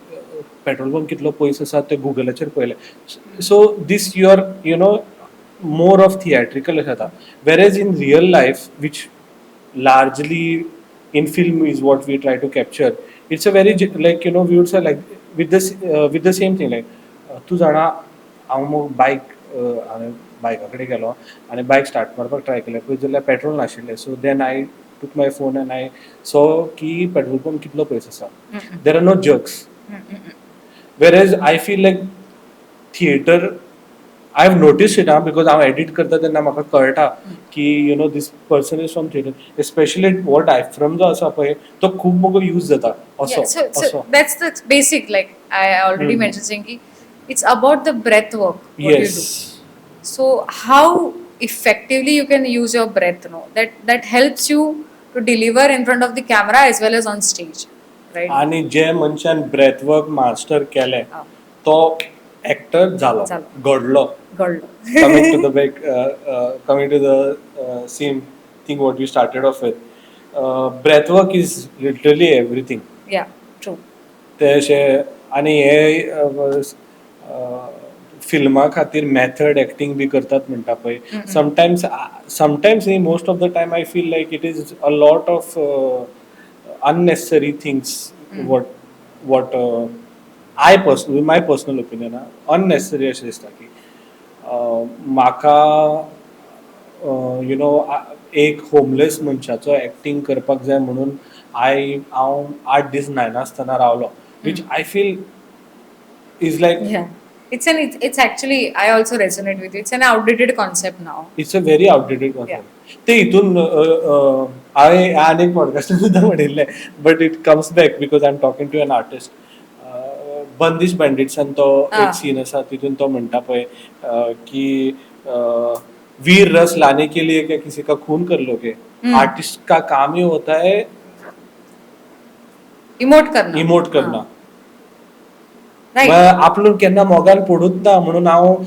पेट्रोल पंप कितलो पयस आसा तें गुगलाचेर पयलें. सो दीस युअर more of theatrical जाता, whereas in real life, which largely in film is what we try to capture, it's a very like we would say like with the same thing like तूं जाणा हांव मग बायका कडेन गेलो आनी bike start मारपाक try केलें पळय जाल्यार पेट्रोल नाशिल्लें. सो then I took my phone and I saw की पेट्रोल पंप कितलो पयस आसा. There are no jerks. whereas I feel like theater, I have noticed it because हांव एडिट करता तेन्ना म्हाका कळटा की this person is from theater, especially वो diaphragm जो आसा पळय तो खूब मोगो यूज जाता असो. So that's the basic, like I already mentioned saying ki it's about the breath work what you do. So how effectively you can use your breath, that helps you to deliver in front of the camera as well as on stage, right? आणि जे मनशान breath work master केले तो actor जालो घडलो. Coming to the same thing what we started off with, breath work is literally everything. Yeah, true. ते अशें आनी हे फिल्मा खातीर मेथड एक्टिंग बी करतात म्हणटा पळय, समटायम्स न्ही most of the time I feel like it is a lot of unnecessary things what my personal opinion unnecessary अशें दिसता की म्हाका एक होमलेस मनशाचो एक्टिंग करपाक जाय म्हणून हांव 8 दीस न्हायनासतना रावलो, which I feel is like it's actually, I also resonate with it. It's an outdated concept now. It's a very outdated concept. ते हितून हांवें आनीक पॉडकास्टान सुद्दां म्हणिल्लें, but it comes back because I am talking to an artist. बंदिश बँडिट्सान तो एक सीन आसा तितून तो म्हणटा पळय की वीर रस लाने के लिए क्या किसी का खून कर लोगे, आर्टिस्ट का काम ही होता है इमोट करना. आपलं केन्ना मोगान पडूच ना म्हणून हांव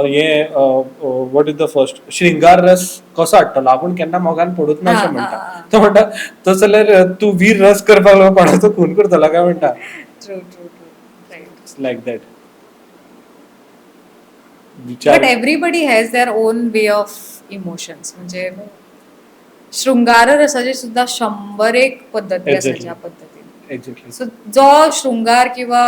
हे वॉट इज द फर्स्ट श्रृंगार रस कसो हाडटलो, आपूण केन्ना मोगान पडूच ना अशें म्हणटा. तो म्हणटा तसो जाल्यार तूं वीर रस करपाक लागून कोणाचो खून करतलो काय म्हणटा. Like that. But everybody has their own way of emotions. म्हणजे शृंगार रसाचे सुद्धा 101 पद्धती आसा ज्या पद्धतीन. Exactly. So जो शृंगार किंवा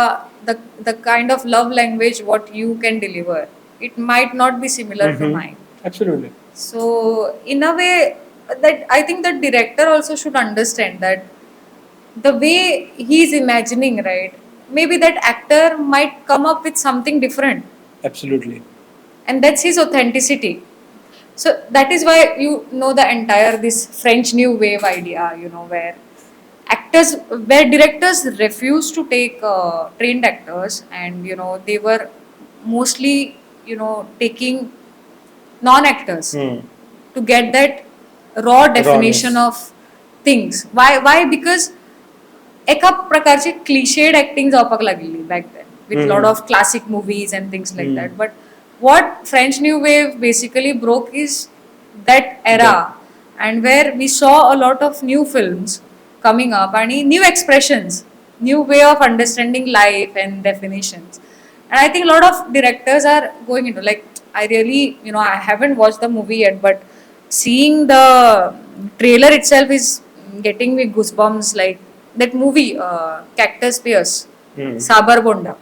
the kind of love language what you can deliver, it might not be similar to mine. Absolutely. So in a way that I think the director also should understand that the way he is imagining, right, maybe that actor might come up with something different. Absolutely. And that's his authenticity. So that is why the entire this French New Wave idea, where directors refused to take trained actors, and they were mostly taking non-actors to get that raw definition of things. Why? Because एका प्रकारची clichéd acting जावपाक लागली back then with lot of classic movies and things like that. But what French New Wave basically broke is that era, and where we saw a lot of new films coming up and new expressions, new way of understanding life and definitions. And I think a lot of directors are going into, like, I really, I haven't watched the movie yet, but seeing the trailer itself is getting me goosebumps. Like that movie, Cactus Pierce, Sabar Bonda.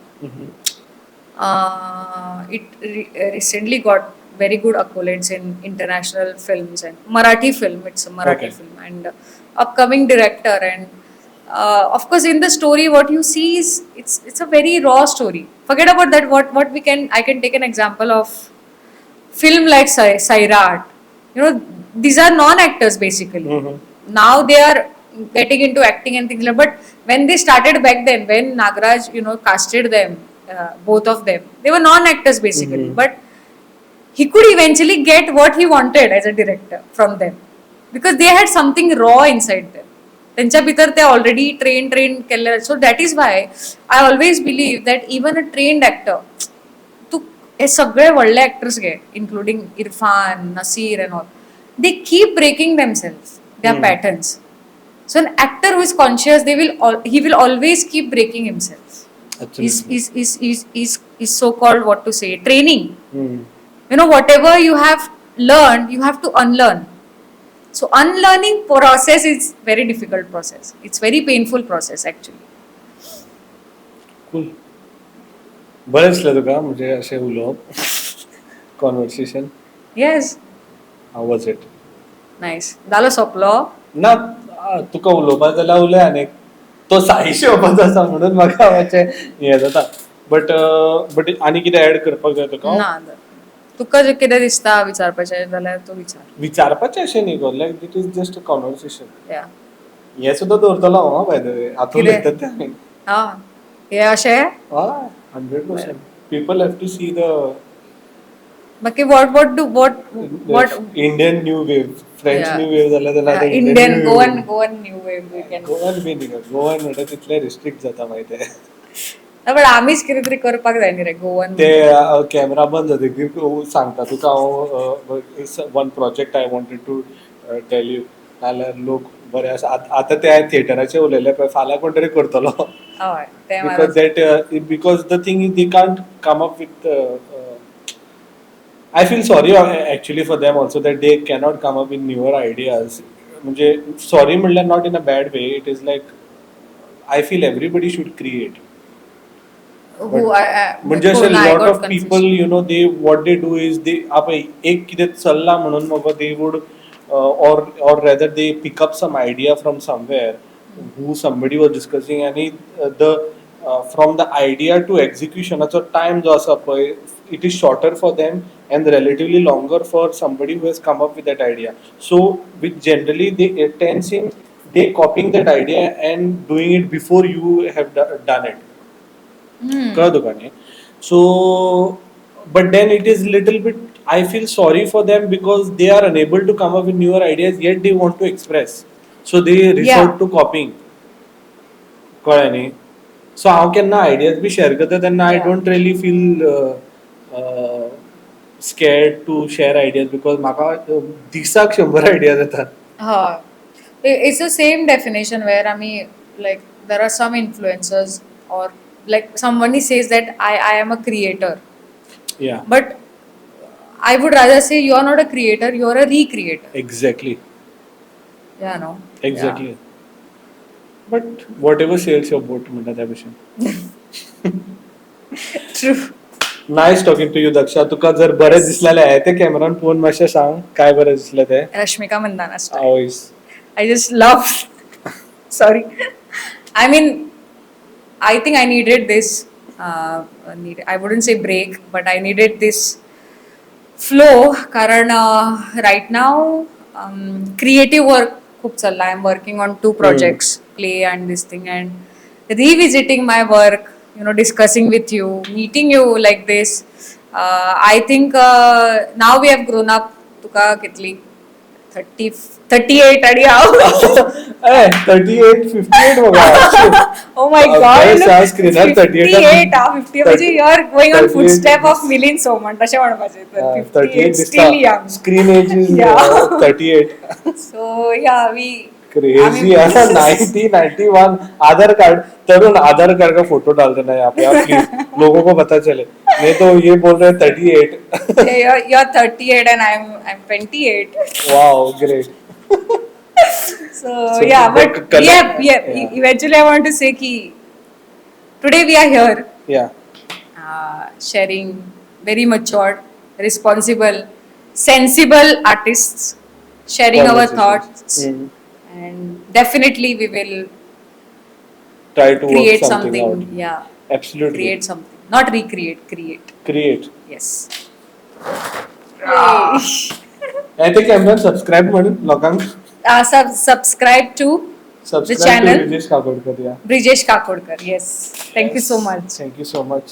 It recently got very good accolades in international films and Marathi film. It's a Marathi film and upcoming director. And of course, in the story, what you see is it's a very raw story. Forget about that. What I can take an example of film like Sairat. These are non-actors basically. Now they are getting into acting and things like. But when they started back then, when Nagaraj casted them. Both of them, they were non-actors basically, but he could eventually get what he wanted as a director from them because they had something raw inside them. त्यांच्या भितर ते already trained केलेले. So that is why I always believe that even a trained actor, तू हे सगळे व्हडले actors घे, including Irfan, Nasir and all, they keep breaking themselves, their patterns. So an actor who is conscious, he will always keep breaking himself. Is so-called, what to say, training. Whatever you have learned, you have to unlearn. So unlearning process is very difficult process. It's very painful process actually. Cool. बरं दिसलं तुका म्हणजे असे उलोवप conversation. Yes. How was it? Nice. जालो सोपलो ना. तुका उलोवपा जाल्यार उलय आनीक. तो साईशी येवपाचो आसा म्हणून म्हाका मातशें हें जाता. बट आनी कितें ऍड करपाक जाय तुका? ना, तुका जे कितें दिसता विचारपाचें जाल्यार तूं विचार. विचारपाचें अशें न्ही गो, like it is just a conversation. या हें सुद्दां दवरतलो हांव बाय द वे. हातूंत उलयतात ते आमी. हें अशें? हय, 100%. People have to see the बाकी what Indian new wave, French new wave जाल्यार Indian Goan new wave we can. Goan बी न्ही, गोवन म्हणटा तितलें रिस्ट्रिक्ट जाता मागीर तें. बट आमीच कितें तरी करपाक जाय न्ही रे गोवन. ते कॅमेरा बंद जातकीर सांगता तुका हांव one project I wanted to tell you, नाल्यार लोक बरे आसा. आतां ते थिएटराचेर उलयले पळय, फाल्यां कोण तरी करतलो. हय, तें because the thing is they can't come up with. I feel sorry actually for them also that they cannot come up with newer ideas. म्हणजे sorry म्हणल्यार not in a bad way. It is like I feel everybody should create. म्हणजे असे lot of people, they what they do is they आपण एक कितें चल्ला म्हणून मग they would or rather they pick up some idea from somewhere who somebody was discussing आणि the from the idea to executionaचो time जो आसा पळय, it is shorter for them and relatively longer for somebody who has come up with that idea. So which generally they tends in they copying that idea and doing it before you have done it. कळलं तुका न्ही? So but then it is little bit, I feel sorry for them because they are unable to come up with newer ideas yet they want to express. So they resort to copying. कळ्ळें न्ही? So हांव केन्ना ideas B share करता तेन्ना I don't really feel scared to share ideas because म्हाका दिसाक 100 ideas येतात. हय, it's the same definition where like there are some influencers or like somebody says that I am a creator. Yeah. But I would rather say you are not a creator, you are a recreator. Exactly. Yeah, no. Exactly. Yeah. But whatever sails your boat म्हणटा त्या भशेन. True. Nice talking to you, Daksha. तुका जर बरें दिसलेलें आहे ते कॅमेरान पळोवन मातशें सांग काय बरें दिसलें तें. Rashmika Mandanna style. Always. I just love. Sorry. I mean, I think I needed this. I wouldn't say break, but I needed this flow. कारण right now creative work खूप चालला. I'm working on 2 projects, play and this thing, and revisiting my work discussing with you, meeting you like this. I think now we have grown up. तुका कितली 38 आणि हांव 38, 58 बघा. oh my god, Very screen 58 50 म्हणजे you are going on footstep of Milin Soman तशें म्हणपाचें. 58 still young. Screen age is 38. So yeah, we crazy है ना. 90, 91 आधार कार्ड, तरुण आधार कार्ड का फोटो डाल देना यहाँ पे आप प्लीज, लोगों को पता चले. नहीं तो ये बोल रहे 38. you're 38 and I'm 28. Wow, great. So yeah, but eventually I want to say ki today we are here. Yeah. Sharing very matured, responsible, sensible artists, sharing our thoughts. And definitely we will try to create work something out. Yeah, Absolutely. create something, not recreate, create. Yes. Yay. I think I'm going to subscribe म्हणून लोकांक. Subscribe to the channel Brijesh Kakodkar. Yeah. Brijesh Kakodkar. Yes, thank you so much. Thank you so much.